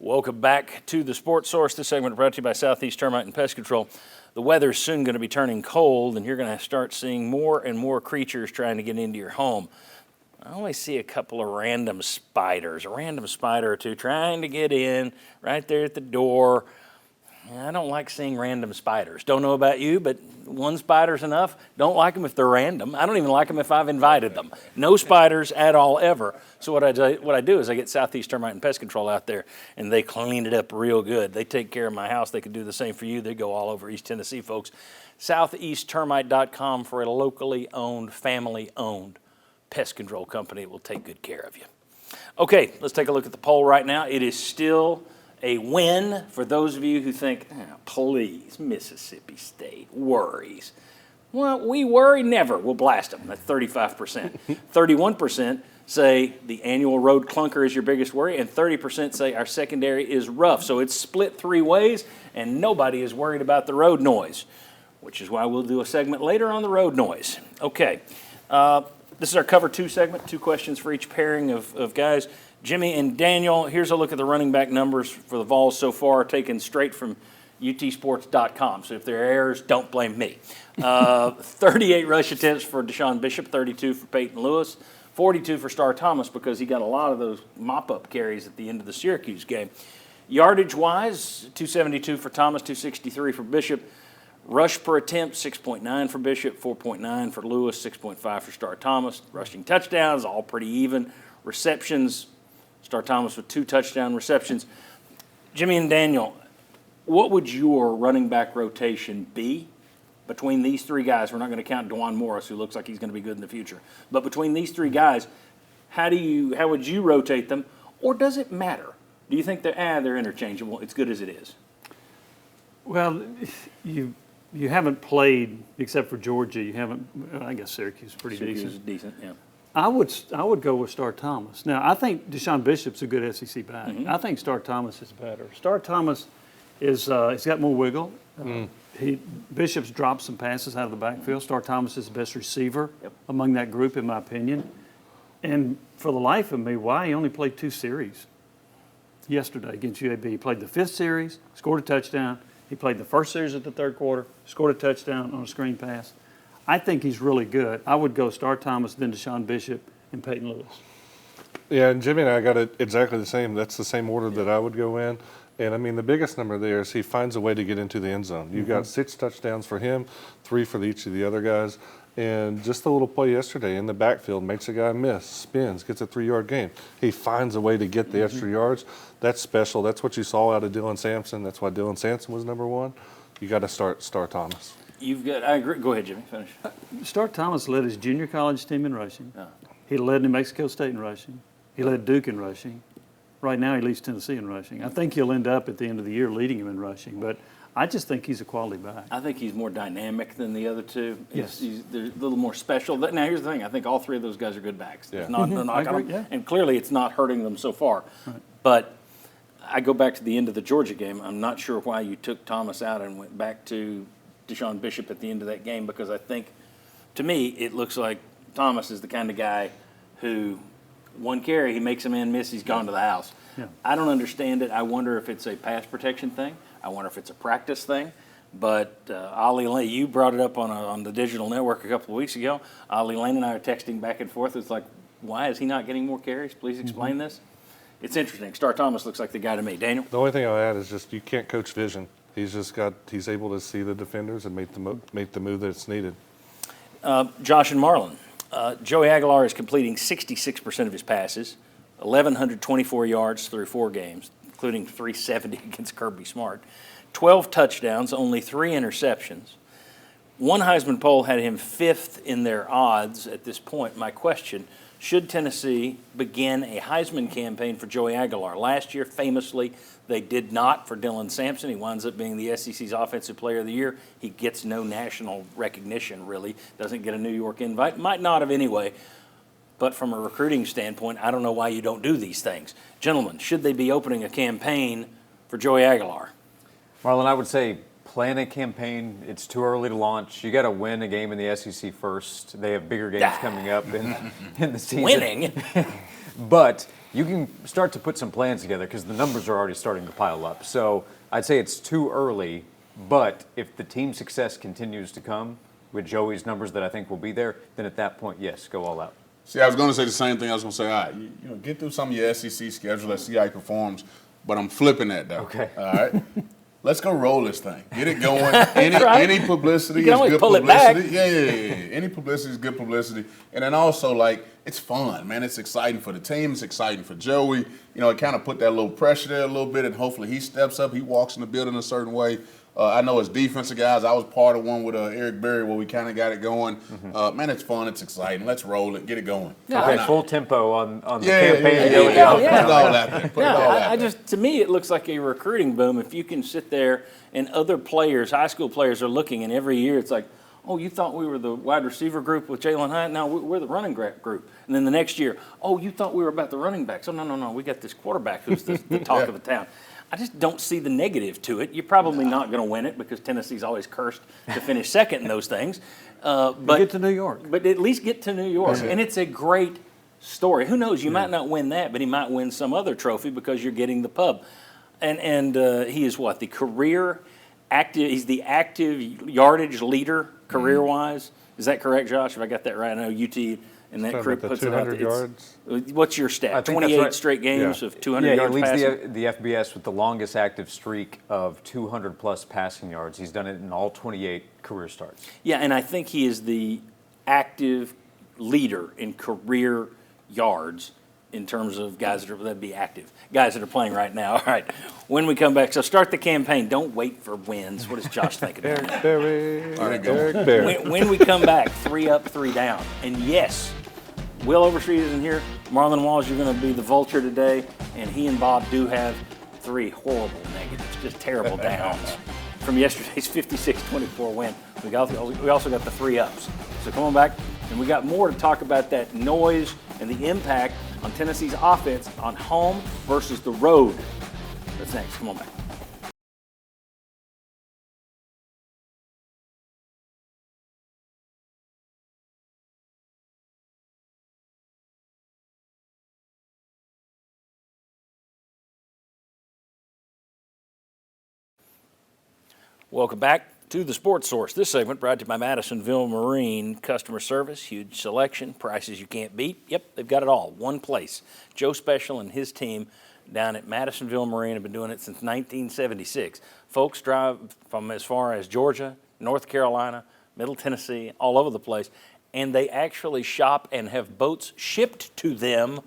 Welcome back to the Sports Source. This segment brought to you by Southeast Termite and Pest Control. The weather's soon going to be turning cold, and you're going to start seeing more and more creatures trying to get into your home. I only see a couple of random spiders, a random spider or two trying to get in right there at the door. I don't like seeing random spiders. Don't know about you, but one spider's enough. Don't like them if they're random. I don't even like them if I've invited them. No spiders at all ever. So what I do is I get Southeast Termite and Pest Control out there, and they clean it up real good. They take care of my house. They could do the same for you. They go all over East Tennessee, folks. SoutheastTermite.com for a locally owned, family-owned pest control company that will take good care of you. Okay, let's take a look at the poll right now. It is still a win for those of you who think, please, Mississippi State worries. Well, we worry never. We'll blast them. That's 35%. 31% say the annual road clunker is your biggest worry, and 30% say our secondary is rough. So it's split three ways, and nobody is worried about the road noise, which is why we'll do a segment later on the road noise. Okay. This is our Cover 2 segment, 2 questions for each pairing of guys. Jimmy and Daniel, here's a look at the running back numbers for the Vols so far, taken straight from utsports.com. So if there are errors, don't blame me. 38 rush attempts for Deshaun Bishop, 32 for Peyton Lewis, 42 for Star Thomas because he got a lot of those mop-up carries at the end of the Syracuse game. Yardage-wise, 272 for Thomas, 263 for Bishop. Rush per attempt, 6.9 for Bishop, 4.9 for Lewis, 6.5 for Star Thomas. Rushing touchdowns, all pretty even. Receptions, Star Thomas with 2 touchdown receptions. Jimmy and Daniel, what would your running back rotation be between these 3 guys? We're not going to count DeJuan Morris, who looks like he's going to be good in the future. But between these 3 guys, how would you rotate them? Or does it matter? Do you think they're interchangeable? It's good as it is.
Well, you haven't played, except for Georgia, you haven't, I guess Syracuse is pretty
Syracuse
decent.
is decent, yeah.
I would go with Star Thomas. Now, I think Deshaun Bishop's a good SEC back. I think Star Thomas is better. Star Thomas is he's got more wiggle. Bishop's dropped some passes out of the backfield. Star Thomas is the best receiver among that group, in my opinion. And for the life of me, why he only played 2 series yesterday against UAB. He played the 5th series, scored a touchdown. He played the 1st series at the 3rd quarter, scored a touchdown on a screen pass. I think he's really good. I would go Star Thomas, then Deshaun Bishop, and Peyton Lewis.
Yeah, and Jimmy and I got it exactly the same. That's the same order that I would go in. And, I mean, the biggest number there is he finds a way to get into the end zone. You've got 6 touchdowns for him, 3 for each of the other guys. And just a little play yesterday in the backfield makes a guy miss, spins, gets a 3-yard gain. He finds a way to get the extra yards. That's special. That's what you saw out of Dylan Sampson. That's why Dylan Sampson was number 1. You got to start Star Thomas.
I agree. Go ahead, Jimmy. Finish.
Star Thomas led his junior college team in rushing. He led New Mexico State in rushing. He led Duke in rushing. Right now, he leads Tennessee in rushing. I think he'll end up at the end of the year leading him in rushing, but I just think he's a quality back.
I think he's more dynamic than the other 2.
Yes.
They're a little more special. Now, here's the thing. I think all 3 of those guys are good backs.
Yeah.
There's not no knock on
agree,
them.
yeah.
And clearly, it's not hurting them so far.
Right.
But I go back to the end of the Georgia game. I'm not sure why you took Thomas out and went back to Deshaun Bishop at the end of that game, because I think, to me, it looks like Thomas is the kind of guy who One carry, he makes a man miss, he's gone to the house.
Yeah.
I don't understand it. I wonder if it's a pass protection thing. I wonder if it's a practice thing. But Ollie Lane, you brought it up on the digital network a couple of weeks ago. Ollie Lane and I are texting back and forth. It's like, why is he not getting more carries? Please explain this. It's interesting. Star Thomas looks like the guy to me. Daniel?
The only thing I'll add is just you can't coach vision. He's able to see the defenders and make the move that's needed.
Josh and Marlon. Joey Aguilar is completing 66% of his passes, 1,124 yards through 4 games, including 370 against Kirby Smart. 12 touchdowns, only 3 interceptions. One Heisman poll had him 5th in their odds at this point. My question, should Tennessee begin a Heisman campaign for Joey Aguilar? Last year, famously, they did not for Dylan Sampson. He winds up being the SEC's Offensive Player of the Year. He gets no national recognition, really. Doesn't get a New York invite. Might not have anyway. But from a recruiting standpoint, I don't know why you don't do these things. Gentlemen, should they be opening a campaign for Joey Aguilar?
Marlon, I would say plan a campaign. It's too early to launch. You got to win a game in the SEC first. They have bigger games coming up in the season.
Winning?
But you can start to put some plans together because the numbers are already starting to pile up. So I'd say it's too early, but if the team success continues to come with Joey's numbers that I think will be there, then at that point, yes, go all out.
See, I was going to say the same thing. I was going to say, all right, get through some of your SEC schedule. Let's see how he performs. But I'm flipping that, though.
Okay.
All right? Let's go roll this thing. Get it going. Any publicity
you can
is
always
good
pull
publicity.
It back.
Yeah. Any publicity is good publicity. And then also, like, it's fun, man. It's exciting for the team. It's exciting for Joey. It kind of put that little pressure there a little bit, and hopefully he steps up. He walks in the building a certain way. I know as defensive guys, I was part of one with Eric Berry where we kind of got it going. Man, it's fun. It's exciting. Let's roll it. Get it going.
Yeah.
Okay, full tempo on the campaign.
Put it all out there. Put it all out there.
To me, it looks like a recruiting boom. If you can sit there and other players, high school players, are looking, and every year it's like, oh, you thought we were the wide receiver group with Jalen Hyatt? No, we're the running back group. And then the next year, oh, you thought we were about the running backs? Oh, no, we got this quarterback who's the talk of the town. I just don't see the negative to it. You're probably not going to win it because Tennessee's always cursed to finish second in those things. But
get to New York.
But at least get to New York. And it's a great story. Who knows? You might not win that, but he might win some other trophy because you're getting the pub. And he is what? The career active – he's the active yardage leader career-wise. Is that correct, Josh? If I got that right? I know UT – and that group puts it out.
200 yards.
What's your stat? 28 straight games of 200 yards
passing?
Yeah,
he leads the FBS with the longest active streak of 200-plus passing yards. He's done it in all 28 career starts.
Yeah, and I think he is the active leader in career yards in terms of guys that'd be active. Guys that are playing right now. All right, when we come back, so start the campaign. Don't wait for wins. What does Josh think about that?
Eric Berry.
When we come back, 3 up, 3 down. And yes, Will Overstreet isn't here. Marlon Walls, you're going to be the vulture today. And he and Bob do have 3 horrible negatives, just terrible downs from yesterday's 56-24 win. We also got the 3 ups. So come on back, and we got more to talk about that noise and the impact on Tennessee's offense on home versus the road. That's next. Come on back. Welcome back to the Sports Source. This segment brought to you by Madisonville Marine. Customer service, huge selection, prices you can't beat. Yep, they've got it all. One place. Joe Special and his team down at Madisonville Marine have been doing it since 1976. Folks drive from as far as Georgia, North Carolina, Middle Tennessee, all over the place, and they actually shop and have boats shipped to them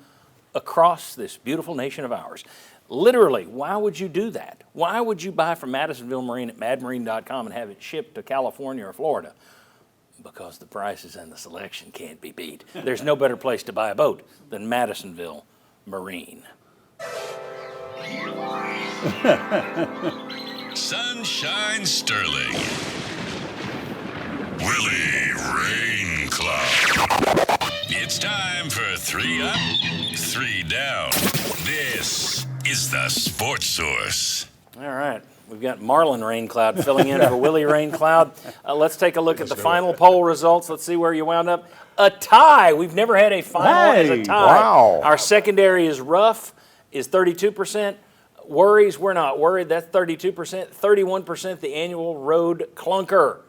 across this beautiful nation of ours. Literally, why would you do that? Why would you buy from Madisonville Marine at madmarine.com and have it shipped to California or Florida? Because the prices and the selection can't be beat. There's no better place to buy a boat than Madisonville Marine.
Sunshine Sterling. Willie Rain Club. It's time for 3 up, 3 down. This is the Sports Source.
All right. We've got Marlon Raincloud filling in for Willie Raincloud. Let's take a look at the final poll results. Let's see where you wound up. A tie. We've never had a final as a
Hey,
tie.
wow.
Our secondary is rough, is 32%. Worries, we're not worried. That's 32%. 31%, the annual road clunker.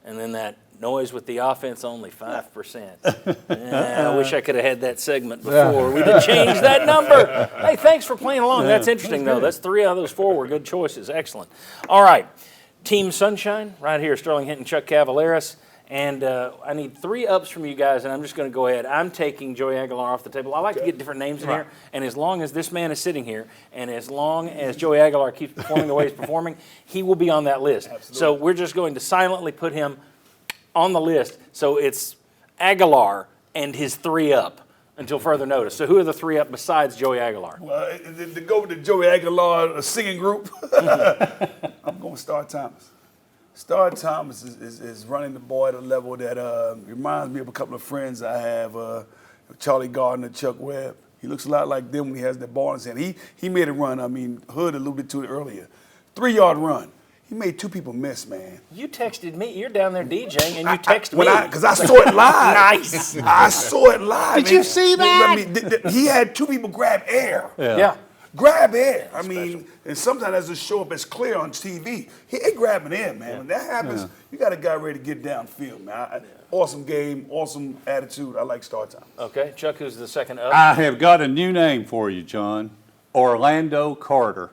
And then that noise with the offense, only 5%. I wish I could have had that segment before. We'd have changed that number. Hey, thanks for playing along. That's interesting, though. That's 3 out of those 4 were good choices. Excellent. All right. Team Sunshine, right here, Sterling Hinton, Chuck Cavaleris. And I need 3 ups from you guys, and I'm just going to go ahead. I'm taking Joey Aguilar off the table. I like to get different names in here, and as long as this man is sitting here, and as long as Joey Aguilar keeps performing the way he's performing, he will be on that list. Absolutely. So we're just going to silently put him on the list. So it's Aguilar and his 3 up until further notice. So who are the 3 up besides Joey Aguilar?
Well, to go with the Joey Aguilar singing group, I'm going to Star Thomas. Star Thomas is running the ball at a level that reminds me of a couple of friends I have, Charlie Gardner, Chuck Webb. He looks a lot like them when he has that ball in his hand. He made a run. I mean, Hood alluded to it earlier. 3-yard run. He made 2 people miss, man.
You texted me. You're down there DJing, and you texted me.
Because I saw it live.
Nice.
I saw it live.
Did you see that?
He had 2 people grab air.
Yeah.
Grab air. I mean, and sometimes that doesn't show up as clear on TV. He ain't grabbing air, man. When that happens, you got a guy ready to get downfield, man. Awesome game, awesome attitude. I like Star Time.
Okay, Chuck, who's the second up?
I have got a new name for you, John. Orlando Carter.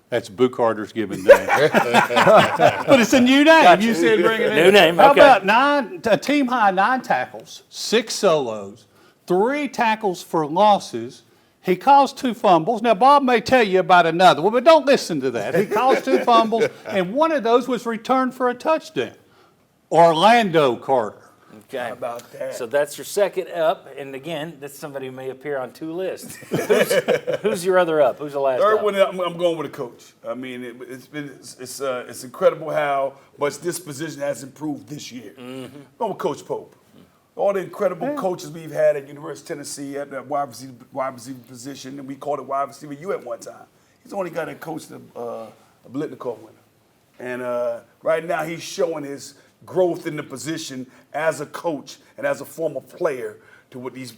That's Boo Carter's given name. But it's a new name.
Gotcha.
You said bring it in.
New name,
How
okay.
about a team high 9 tackles, 6 solos, 3 tackles for losses. He caused 2 fumbles. Now, Bob may tell you about another one, but don't listen to that. He caused 2 fumbles, and one of those was returned for a touchdown. Orlando Carter.
Okay.
How about that?
So that's your second up, and again, that's somebody who may appear on 2 lists. Who's your other up? Who's the last
Third
up?
one, I'm going with a coach. I mean, it's incredible how much this position has improved this year.
Mm-hmm.
Going with Coach Pope. All the incredible coaches we've had at University of Tennessee at that wide receiver position, and we called it wide receiver U at one time. He's the only guy that coached a Blitnikoff winner. And right now he's showing his growth in the position as a coach and as a former player to what these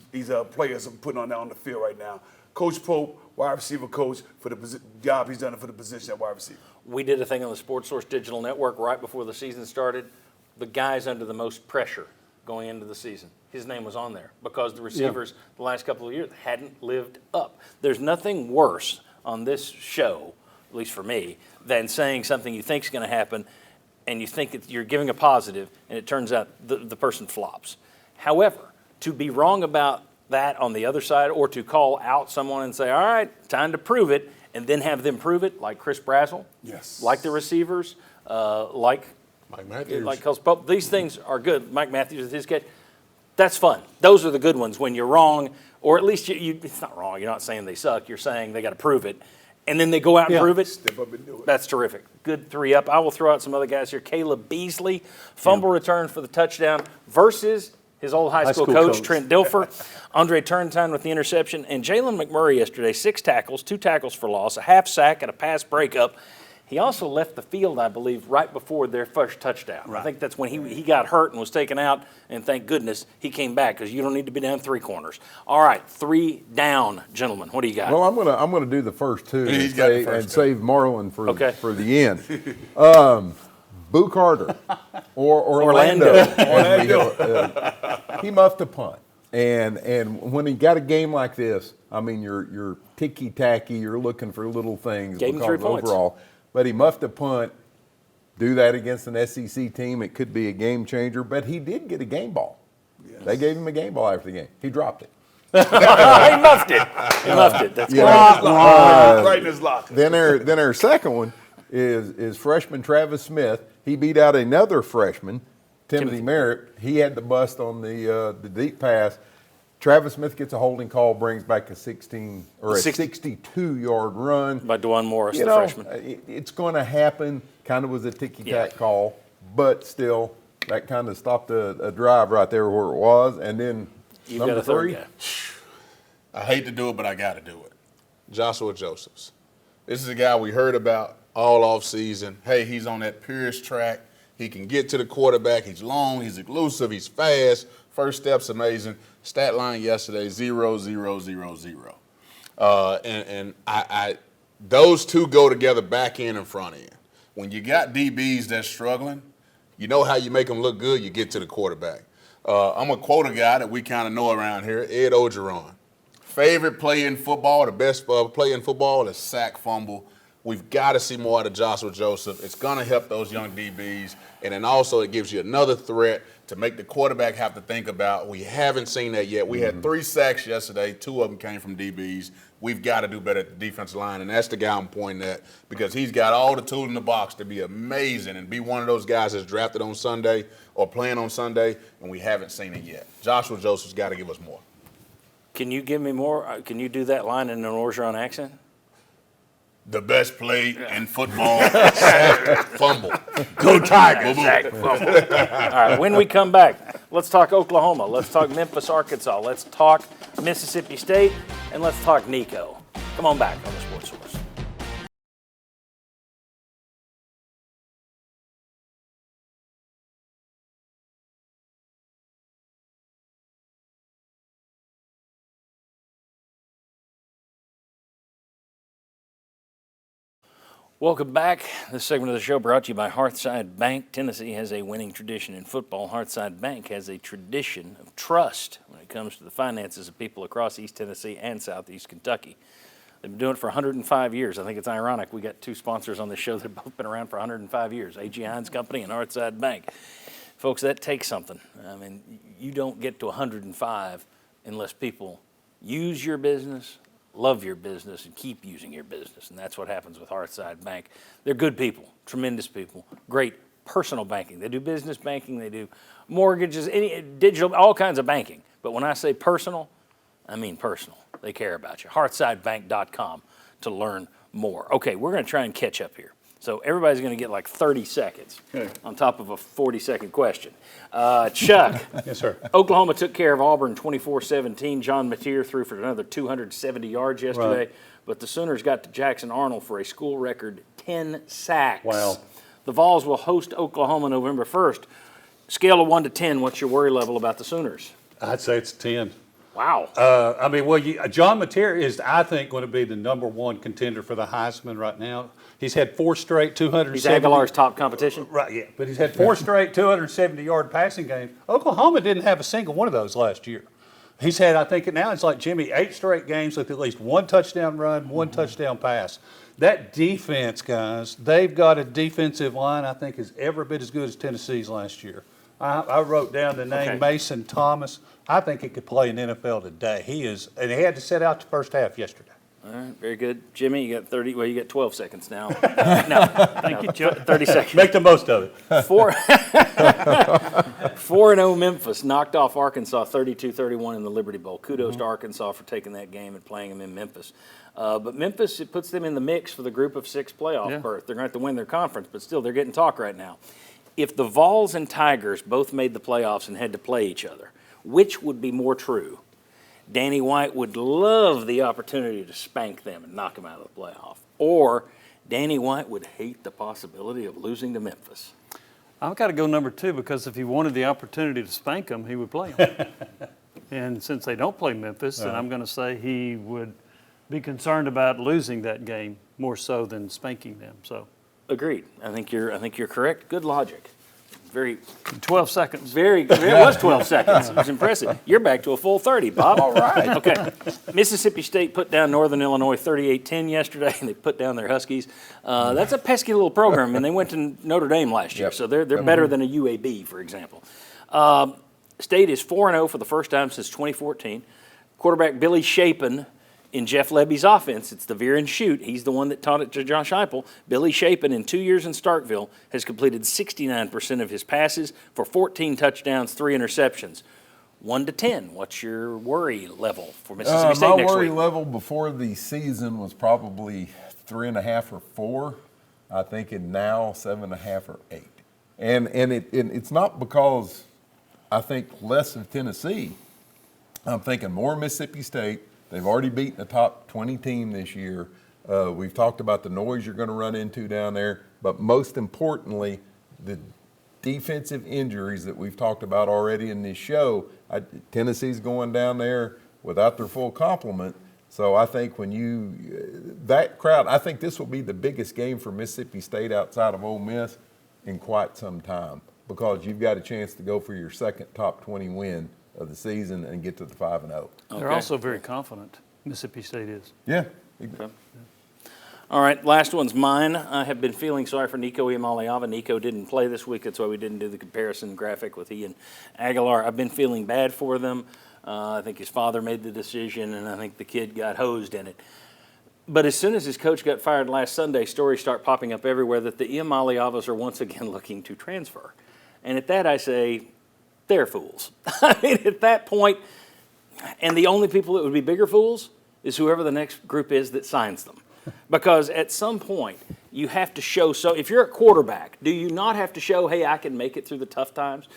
players are putting on the field right now. Coach Pope, wide receiver coach, for the job he's done for the position at wide receiver.
We did a thing on the Sports Source Digital Network right before the season started. The guys under the most pressure going into the season. His name was on there because the receivers the last couple of years hadn't lived up. There's nothing worse on this show, at least for me, than saying something you think is going to happen and you think you're giving a positive and it turns out the person flops. However, to be wrong about that on the other side or to call out someone and say, all right, time to prove it, and then have them prove it, like Chris Brazzell, like the receivers, like
Mike Matthews.
Like Coach Pope, these things are good. Mike Matthews with his catch, that's fun. Those are the good ones when you're wrong, or at least it's not wrong. You're not saying they suck. You're saying they got to prove it, and then they go out and prove it.
Step up and do it.
That's terrific. Good 3 up. I will throw out some other guys here. Caleb Beasley, fumble return for the touchdown versus his old high school coach, Trent Dilfer. Andre Turntine with the interception, and Jalen McMurray yesterday, 6 tackles, 2 tackles for loss, a half sack, and a pass breakup. He also left the field, I believe, right before their first touchdown. Right. I think that's when he got hurt and was taken out, and thank goodness he came back because you don't need to be down 3 corners. All right, 3 down, gentlemen. What do you got?
Well, I'm gonna do the first 2 and save Marlon for the end. Boo Carter or Orlando. He muffed a punt, and when he got a game like this, I mean, you're ticky tacky. You're looking for little things.
Gave him 3 points.
Overall. But he muffed a punt. Do that against an SEC team, it could be a game changer. But he did get a game ball. Yes. They gave him a game ball after the game. He dropped it.
He muffed it. He muffed it. That's
right in his locker.
Then our second one is freshman Travis Smith. He beat out another freshman, Timothy Merritt. He had the bust on the deep pass. Travis Smith gets a holding call, brings back a 62-yard run.
By DeJuan Morris, the freshman.
It's going to happen. Kind of was a ticky-tack call, but still, that kind of stopped a drive right there where it was. And then
You've
number
got a third
3.
guy.
I hate to do it, but I got to do it. Joshua Josephs. This is a guy we heard about all off season. Hey, he's on that Pierce track. He can get to the quarterback. He's long. He's elusive. He's fast. First step's amazing. Stat line yesterday, 0, 0, 0, 0. And those two go together back end and front end. When you got DBs that's struggling, you know how you make them look good? You get to the quarterback. I'm going to quote a guy that we kind of know around here, Ed Ogeron. Favorite play in football, the best play in football is sack fumble. We've got to see more out of Joshua Joseph. It's going to help those young DBs. And then also it gives you another threat to make the quarterback have to think about. We haven't seen that yet. We had 3 sacks yesterday. 2 of them came from DBs. We've got to do better at the defensive line, and that's the guy I'm pointing at because he's got all the tools in the box to be amazing and be one of those guys that's drafted on Sunday or playing on Sunday, and we haven't seen it yet. Joshua Joseph's got to give us more.
Can you give me more? Can you do that line in an Orgeron accent?
The best play in football, sack, fumble.
Go Tigers, sack, fumble. All right, when we come back, let's talk Oklahoma. Let's talk Memphis, Arkansas. Let's talk Mississippi State, and let's talk Nico. Come on back on the Sports Source. Welcome back. This segment of the show brought to you by Hearthside Bank. Tennessee has a winning tradition in football. Hearthside Bank has a tradition of trust when it comes to the finances of people across East Tennessee and Southeast Kentucky. They've been doing it for 105 years. I think it's ironic. We got 2 sponsors on this show that have both been around for 105 years, A.G. Heins Company and Hearthside Bank. Folks, that takes something. I mean, you don't get to 105 unless people use your business, love your business, and keep using your business. And that's what happens with Hearthside Bank. They're good people, tremendous people, great personal banking. They do business banking, they do mortgages, any digital, all kinds of banking. But when I say personal, I mean personal. They care about you. Hearthsidebank.com to learn more. Okay, we're going to try and catch up here. So everybody's going to get like 30 seconds on top of a 40-second question. Chuck.
Yes, sir.
Oklahoma took care of Auburn 24-17. John Mateer threw for another 270 yards yesterday.
Right.
But the Sooners got to Jackson Arnold for a school record 10 sacks.
Wow.
The Vols will host Oklahoma November 1st. Scale of 1 to 10, what's your worry level about the Sooners?
I'd say it's 10.
Wow.
John Mateer is, I think, going to be the #1 contender for the Heisman right now. He's had 4 straight 270.
He's Aguilar's top competition?
Right, yeah. But he's had 4 straight 270-yard passing games. Oklahoma didn't have a single one of those last year. He's had, I think now it's like Jimmy, 8 straight games with at least 1 touchdown run, 1 touchdown pass. That defense, guys, they've got a defensive line I think is every bit as good as Tennessee's last year. I wrote down the name Mason Thomas. I think he could play in NFL today. He is, and he had to sit out the first half yesterday.
All right, very good. Jimmy, you got 30, well, you got 12 seconds now. Thank you, Chuck. 30 seconds.
Make the most of it.
4-0 Memphis knocked off Arkansas 32-31 in the Liberty Bowl. Kudos to Arkansas for taking that game and playing them in Memphis. But Memphis, it puts them in the mix for the group of 6 playoff berth. They're going to have to win their conference, but still, they're getting talk right now. If the Vols and Tigers both made the playoffs and had to play each other, which would be more true? Danny White would love the opportunity to spank them and knock them out of the playoff. Or Danny White would hate the possibility of losing to Memphis.
I've got to go #2 because if he wanted the opportunity to spank them, he would play them. And since they don't play Memphis, then I'm going to say he would be concerned about losing that game more so than spanking them. So,
agreed. I think you're correct. Good logic. Very
12 seconds.
It was 12 seconds. It was impressive. You're back to a full 30, Bob.
All right.
Okay. Mississippi State put down Northern Illinois 38-10 yesterday, and they put down their Huskies. That's a pesky little program, and they went to Notre Dame last year, so they're better than a UAB, for example. State is 4-0 for the first time since 2014. Quarterback Billy Shapen in Jeff Lebby's offense, it's the veer and shoot. He's the one that taught it to Josh Heupel. Billy Shapen, in 2 years in Starkville, has completed 69% of his passes for 14 touchdowns, 3 interceptions. 1 to 10, what's your worry level for Mississippi State next week?
My worry level before the season was probably 3.5 or 4. I think it now 7.5 or 8. And it's not because I think less of Tennessee. I'm thinking more Mississippi State. They've already beaten the top 20 team this year. We've talked about the noise you're going to run into down there, but most importantly, the defensive injuries that we've talked about already in this show, Tennessee's going down there without their full complement. So I think that crowd, I think this will be the biggest game for Mississippi State outside of Ole Miss in quite some time, because you've got a chance to go for your second top 20 win of the season and get to the 5-0.
They're also very confident, Mississippi State is.
Yeah.
Okay. All right, last one's mine. I have been feeling sorry for Nico Iamaleava. Nico didn't play this week. That's why we didn't do the comparison graphic with he and Aguilar. I've been feeling bad for them. I think his father made the decision, and I think the kid got hosed in it. But as soon as his coach got fired last Sunday, stories start popping up everywhere that the Iamaleavas are once again looking to transfer. And at that I say, they're fools. I mean, at that point, and the only people that would be bigger fools is whoever the next group is that signs them. Because at some point, you have to show, so if you're a quarterback, do you not have to show, hey, I can make it through the tough times?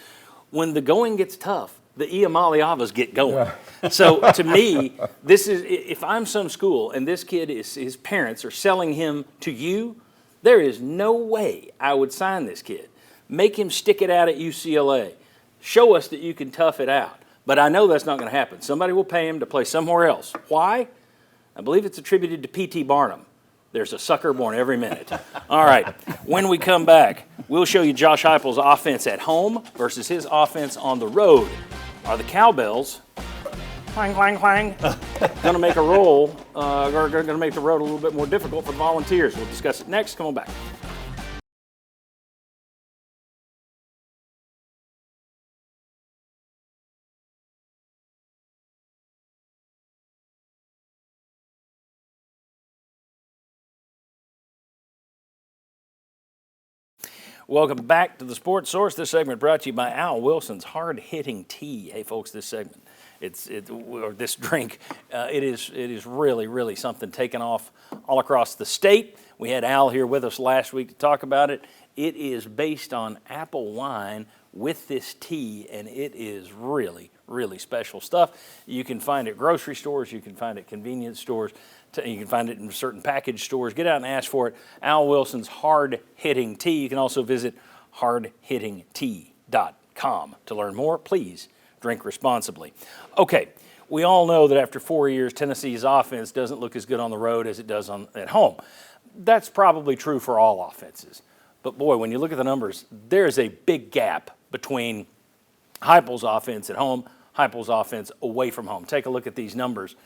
When the going gets tough, the Iamaleavas get going. So to me, this is, if I'm some school and this kid his parents are selling him to you, there is no way I would sign this kid. Make him stick it out at UCLA. Show us that you can tough it out. But I know that's not going to happen. Somebody will pay him to play somewhere else. Why? I believe it's attributed to P.T. Barnum. There's a sucker born every minute. All right, when we come back, we'll show you Josh Heupel's offense at home versus his offense on the road. Are the cowbells, clang, clang, clang, going to make a roll, or going to make the road a little bit more difficult for the Volunteers? We'll discuss it next. Come on back. Welcome back to the Sports Source. This segment brought to you by Al Wilson's hard-hitting tea. Hey, folks, this segment, or this drink, it is really, really something taken off all across the state. We had Al here with us last week to talk about it. It is based on apple wine with this tea, and it is really, really special stuff. You can find it at grocery stores. You can find it at convenience stores. You can find it in certain package stores. Get out and ask for it. Al Wilson's hard-hitting tea. You can also visit hardhittingtea.com to learn more. Please drink responsibly. Okay, we all know that after 4 years, Tennessee's offense doesn't look as good on the road as it does at home. That's probably true for all offenses. But boy, when you look at the numbers, there's a big gap between Heupel's offense at home, Heupel's offense away from home. Take a look at these numbers.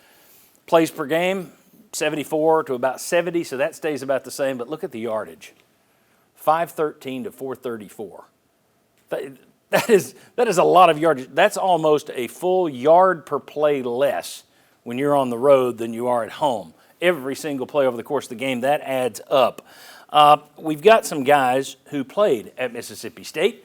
Plays per game, 74 to about 70, so that stays about the same. But look at the yardage, 513 to 434. That is a lot of yardage. That's almost a full yard per play less when you're on the road than you are at home. Every single play over the course of the game, that adds up. We've got some guys who played at Mississippi State.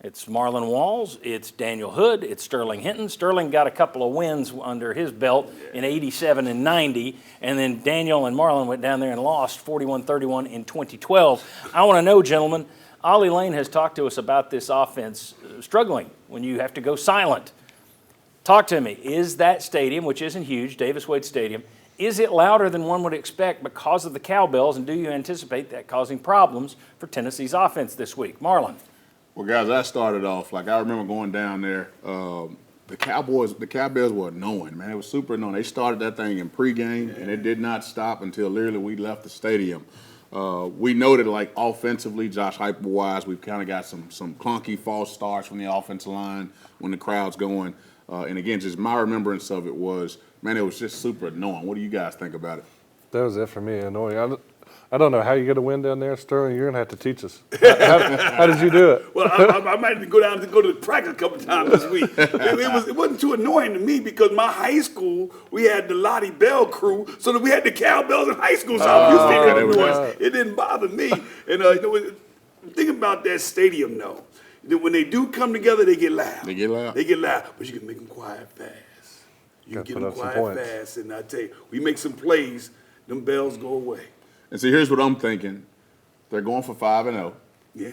It's Marlon Walls, it's Daniel Hood, it's Sterling Hinton. Sterling got a couple of wins under his belt in 87 and 90, and then Daniel and Marlon went down there and lost 41-31 in 2012. I want to know, gentlemen, Ollie Lane has talked to us about this offense struggling when you have to go silent. Talk to me. Is that stadium, which isn't huge, Davis Wade Stadium, is it louder than one would expect because of the cowbells, and do you anticipate that causing problems for Tennessee's offense this week? Marlon.
Well, guys, I started off, I remember going down there, the Cowbells were annoying, man. It was super annoying. They started that thing in pregame, and it did not stop until literally we left the stadium. We noted, offensively, Josh Heupel-wise, we've kind of got some clunky false starts from the offensive line when the crowd's going. And again, just my remembrance of it was, man, it was just super annoying. What do you guys think about it?
That was it for me, annoying. I don't know how you're going to win down there, Sterling. You're going to have to teach us. How did you do it?
Well, I might have to go to the practice a couple times this week. It wasn't too annoying to me because my high school, we had the Lottie Bell crew, so that we had the cowbells in high school, so I was used to the noise. It didn't bother me. And the thing about that stadium, though, that when they do come together, they get loud. They get loud, but you can make them quiet fast. You can get them quiet fast, and I tell you, we make some plays, them bells go away.
And so here's what I'm thinking. They're going for 5-0.
Yeah.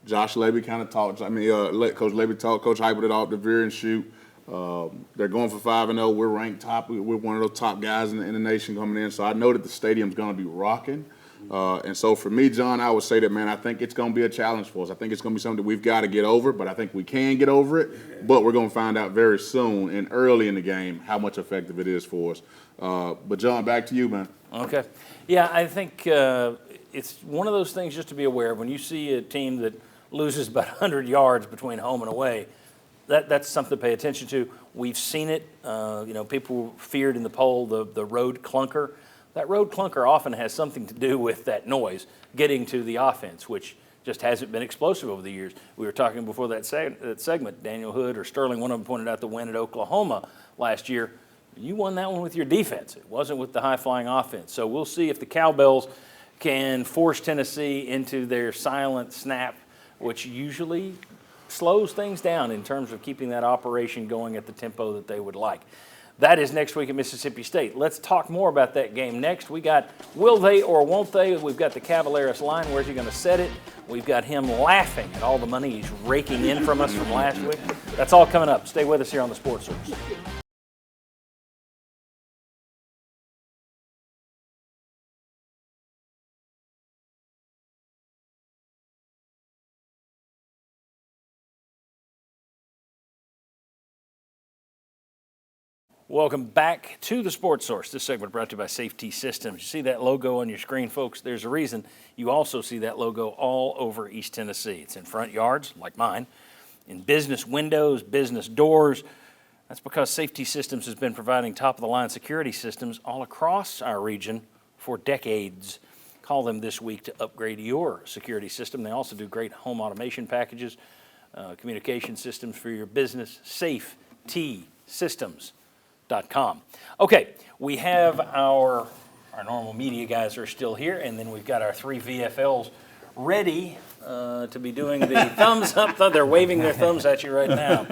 Josh Levy kind of talked. Coach Levy talked. Coach Heupel did off the veer and shoot. They're going for 5-0. We're ranked top. We're one of those top guys in the nation coming in. So I know that the stadium's going to be rocking. And so for me, John, I would say that, man, I think it's going to be a challenge for us. I think it's going to be something that we've got to get over, but I think we can get over it. But we're going to find out very soon and early in the game how much effective it is for us. But, John, back to you, man.
Okay. Yeah, I think it's one of those things just to be aware of. When you see a team that loses about 100 yards between home and away, that's something to pay attention to. We've seen it. People feared in the poll the road clunker. That road clunker often has something to do with that noise getting to the offense, which just hasn't been explosive over the years. We were talking before that segment, Daniel Hood or Sterling, one of them pointed out the win at Oklahoma last year. You won that one with your defense. It wasn't with the high-flying offense. So we'll see if the Cowbells can force Tennessee into their silent snap, which usually slows things down in terms of keeping that operation going at the tempo that they would like. That is next week at Mississippi State. Let's talk more about that game next. We got will they or won't they? We've got the Cavaleros line. Where's he going to set it? We've got him laughing at all the money he's raking in from us from last week. That's all coming up. Stay with us here on the Sports Source. Welcome back to the Sports Source. This segment brought to you by Safety Systems. You see that logo on your screen, folks? There's a reason. You also see that logo all over East Tennessee. It's in front yards, like mine, in business windows, business doors. That's because Safety Systems has been providing top-of-the-line security systems all across our region for decades. Call them this week to upgrade your security system. They also do great home automation packages, communication systems for your business. SafeTsystems.com. Okay, we have our normal media guys are still here, and then we've got our three VFLs ready to be doing the thumbs up. They're waving their thumbs at you right now.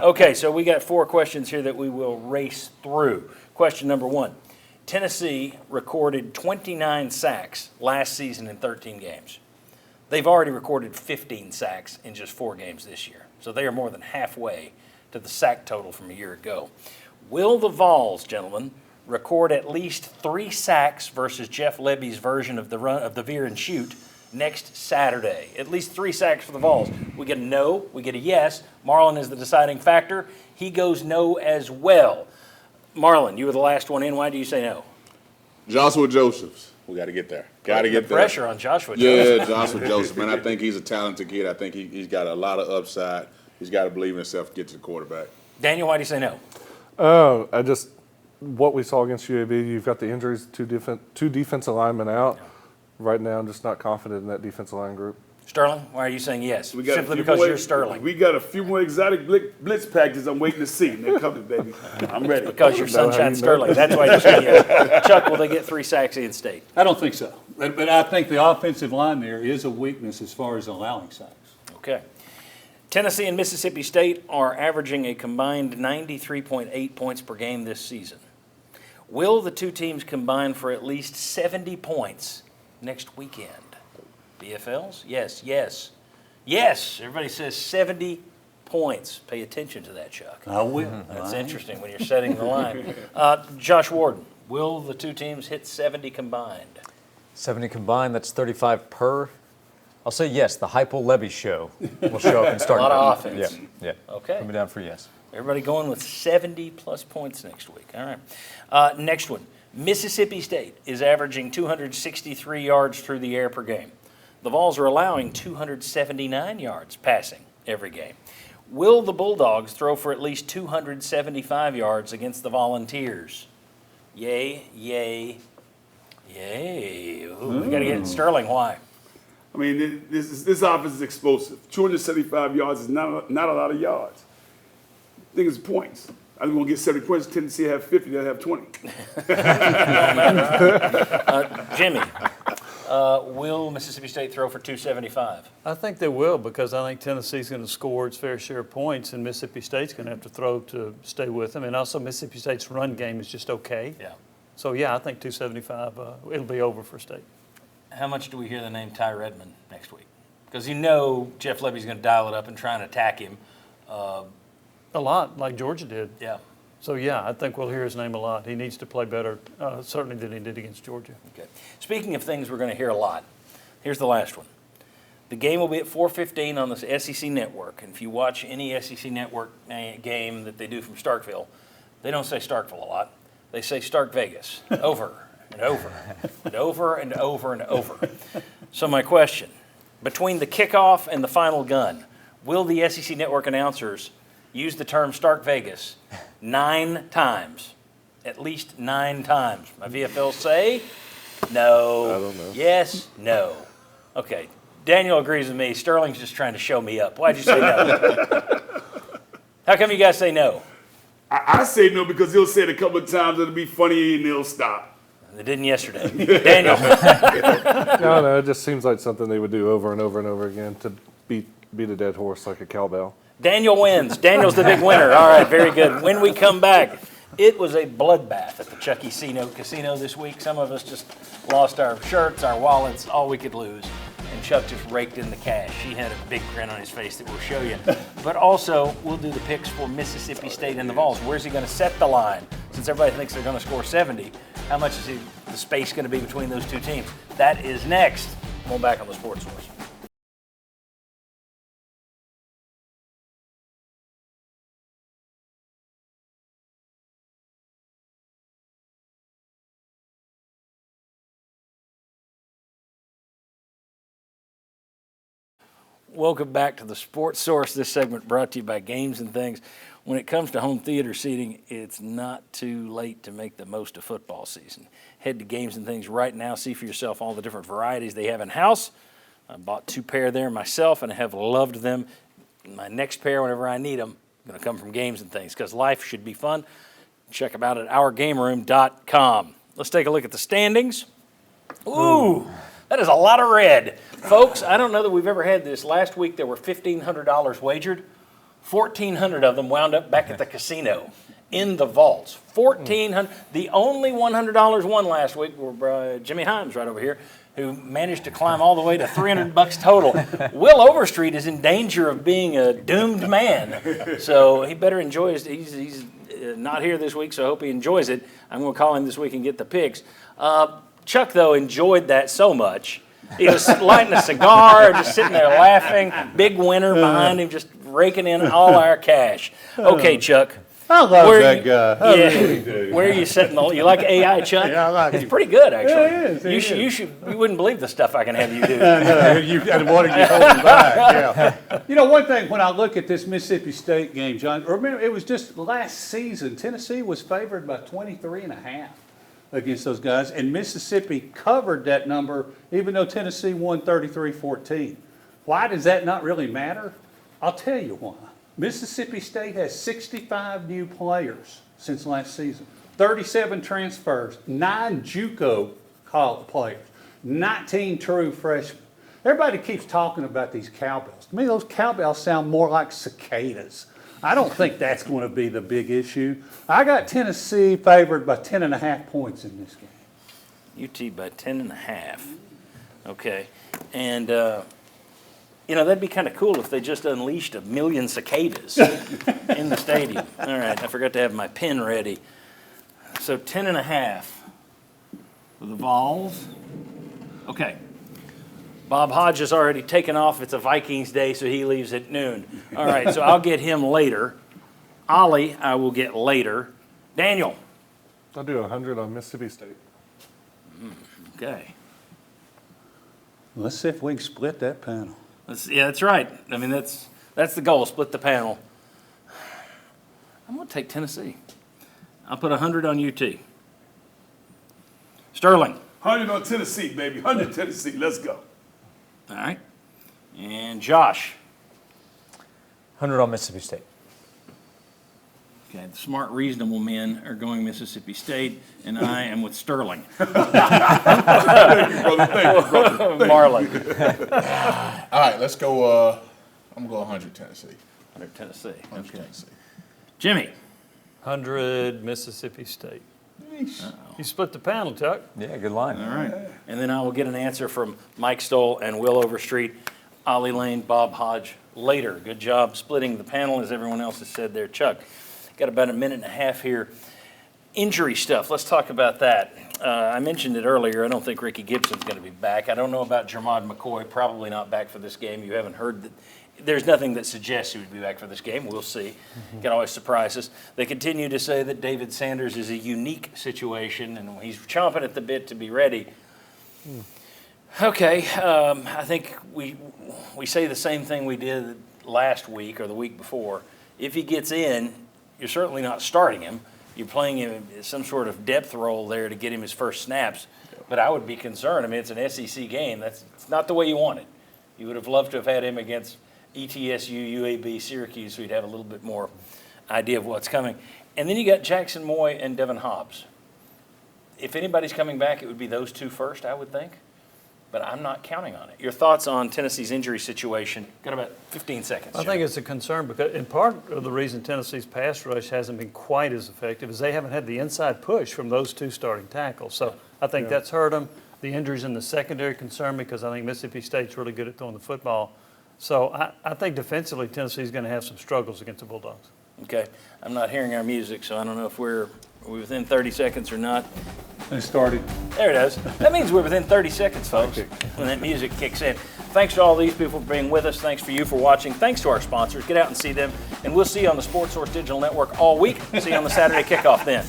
Okay, so we got 4 questions here that we will race through. Question number 1. Tennessee recorded 29 sacks last season in 13 games. They've already recorded 15 sacks in just 4 games this year, so they are more than halfway to the sack total from a year ago. Will the Vols, gentlemen, record at least 3 sacks versus Jeff Lebby's version of the veer and shoot next Saturday? At least 3 sacks for the Vols. We get a no, we get a yes. Marlon is the deciding factor. He goes no as well. Marlon, you were the last one in. Why do you say no?
Joshua Josephs. We got to get there. Got to get there.
Pressure on Joshua Joseph.
Yeah, Joshua Joseph, man. I think he's a talented kid. I think he's got a lot of upside. He's got to believe in himself to get to the quarterback.
Daniel, why do you say no?
What we saw against UAB, you've got the injuries, two defensive linemen out.
Yeah.
Right now, I'm just not confident in that defensive line group.
Sterling, why are you saying yes?
Simply
because you're Sterling.
We got a few more exotic blitz packages I'm waiting to see. They're coming, baby. I'm ready.
Because you're Sunshine Sterling. That's why you're saying yes. Chuck, will they get 3 sacks in state?
I don't think so. But I think the offensive line there is a weakness as far as allowing sacks.
Okay. Tennessee and Mississippi State are averaging a combined 93.8 points per game this season. Will the 2 teams combine for at least 70 points next weekend? BFLs? Yes, yes, yes. Everybody says 70 points. Pay attention to that, Chuck.
I will.
That's interesting when you're setting the line. Josh Warden, will the 2 teams hit 70 combined?
70 combined, that's 35 per. I'll say yes, the Heupel-Levy show will show up and start.
A lot of offense.
Yeah.
Okay.
Put me down for yes.
Everybody going with 70-plus points next week. All right. Next one. Mississippi State is averaging 263 yards through the air per game. The Vols are allowing 279 yards passing every game. Will the Bulldogs throw for at least 275 yards against the Volunteers? Yay, yay, yay. Ooh, we got to get Sterling. Why?
I mean, this offense is explosive. 275 yards is not a lot of yards. I think it's points. I think we're going to get 70 points. Tennessee have 50, they'll have 20.
Jimmy, will Mississippi State throw for 275?
I think they will, because I think Tennessee's going to score its fair share of points, and Mississippi State's going to have to throw to stay with them. And also Mississippi State's run game is just okay.
Yeah.
So, yeah, I think 275, it'll be over for State.
How much do we hear the name Ty Redmond next week? Because you know Jeff Lebby's going to dial it up and try and attack him.
A lot, like Georgia did.
Yeah.
So, yeah, I think we'll hear his name a lot. He needs to play better, certainly than he did against Georgia.
Okay. Speaking of things we're going to hear a lot, here's the last one. The game will be at 4:15 on the SEC Network. And if you watch any SEC Network game that they do from Starkville, they don't say Starkville a lot. They say Stark Vegas over and over and over and over and over. So my question, between the kickoff and the final gun, will the SEC Network announcers use the term Stark Vegas 9 times? At least 9 times. My VFLs say no.
I don't know.
Yes, no. Okay. Daniel agrees with me. Sterling's just trying to show me up. Why'd you say no? How come you guys say no?
I say no because he'll say it a couple of times, it'll be funny, and he'll stop.
They didn't yesterday. Daniel.
No, it just seems like something they would do over and over and over again to beat a dead horse like a cowbell.
Daniel wins. Daniel's the big winner. All right, very good. When we come back, it was a bloodbath at the Chucky Casino this week. Some of us just lost our shirts, our wallets, all we could lose. And Chuck just raked in the cash. He had a big grin on his face that we'll show you. But also, we'll do the picks for Mississippi State and the Vols. Where's he going to set the line? Since everybody thinks they're going to score 70, how much is the space going to be between those two teams? That is next. Come on back on the Sports Source. Welcome back to the Sports Source. This segment brought to you by Games and Things. When it comes to home theater seating, it's not too late to make the most of football season. Head to Games and Things right now. See for yourself all the different varieties they have in-house. I bought 2 pair there myself and I have loved them. My next pair, whenever I need them, is going to come from Games and Things because life should be fun. Check them out at ourgameroom.com. Let's take a look at the standings. Ooh. That is a lot of red. Folks, I don't know that we've ever had this. Last week there were $1,500 wagered. 1,400 of them wound up back at the casino in the Vols. 1,400. The only $100 won last week were Jimmy Heins right over here, who managed to climb all the way to $300 total. Will Overstreet is in danger of being a doomed man. So he better enjoy his, he's not here this week, so I hope he enjoys it. I'm going to call him this week and get the picks. Chuck, though, enjoyed that so much. He was lighting a cigar, just sitting there laughing. Big winner behind him, just raking in all our cash. Okay, Chuck.
I love that guy. I really do.
Where are you setting the? You like AI, Chuck?
Yeah, I like
It's
him.
pretty good, actually.
Yeah, it is.
You wouldn't believe the stuff I can have you do.
I wanted you holding back. Yeah. You know, one thing when I look at this Mississippi State game, John, remember it was just last season. Tennessee was favored by 23.5 against those guys, and Mississippi covered that number, even though Tennessee won 33-14. Why does that not really matter? I'll tell you why. Mississippi State has 65 new players since last season, 37 transfers, 9 JUCO players, 19 true freshmen. Everybody keeps talking about these cowbells. To me, those cowbells sound more like cicadas. I don't think that's going to be the big issue. I got Tennessee favored by 10.5 points in this game.
UT by 10.5. Okay. And, you know, that'd be kind of cool if they just unleashed 1 million cicadas in the stadium. All right, I forgot to have my pen ready. So 10.5 for the Vols. Okay. Bob Hodge has already taken off. It's a Vikings day, so he leaves at noon. All right, so I'll get him later. Ollie, I will get later. Daniel.
I'll do 100 on Mississippi State.
Okay.
Let's see if we can split that panel.
Yeah, that's right. I mean, that's the goal, split the panel. I'm going to take Tennessee. I'll put 100 on UT. Sterling.
100 on Tennessee, baby. 100 Tennessee. Let's go.
All right. And Josh.
100 on Mississippi State.
Okay, the smart, reasonable men are going Mississippi State, and I am with Sterling.
Thank you, brother. Thank you, brother.
Marlon.
All right, let's go. I'm going to go 100 Tennessee.
100 Tennessee.
100
Okay.
Tennessee.
Jimmy.
100 Mississippi State. You split the panel, Chuck.
Yeah, good line.
All right. And then I will get an answer from Mike Stoll and Will Overstreet, Ollie Lane, Bob Hodge later. Good job splitting the panel, as everyone else has said there, Chuck. Got about a minute and a half here. Injury stuff, let's talk about that. I mentioned it earlier. I don't think Ricky Gibson's going to be back. I don't know about Jermod McCoy, probably not back for this game. You haven't heard that. There's nothing that suggests he would be back for this game. We'll see. Can always surprise us. They continue to say that David Sanders is a unique situation and he's chomping at the bit to be ready. Okay, I think we say the same thing we did last week or the week before. If he gets in, you're certainly not starting him. You're playing him some sort of depth role there to get him his first snaps. But I would be concerned. I mean, it's an SEC game. It's not the way you want it. You would have loved to have had him against ETSU, UAB, Syracuse, so you'd have a little bit more idea of what's coming. And then you got Jackson Moy and Devin Hobbs. If anybody's coming back, it would be those two first, I would think. But I'm not counting on it. Your thoughts on Tennessee's injury situation? Got about 15 seconds.
I think it's a concern because, in part of the reason Tennessee's pass rush hasn't been quite as effective is they haven't had the inside push from those two starting tackles. So I think that's hurt them. The injuries in the secondary concern me because I think Mississippi State's really good at throwing the football. So I think defensively Tennessee's going to have some struggles against the Bulldogs.
Okay. I'm not hearing our music, so I don't know if are we within 30 seconds or not.
It started.
There it is. That means we're within 30 seconds, folks, when that music kicks in. Thanks to all these people for being with us. Thanks for you for watching. Thanks to our sponsors. Get out and see them. And we'll see you on the Sports Source Digital Network all week. See you on the Saturday kickoff then.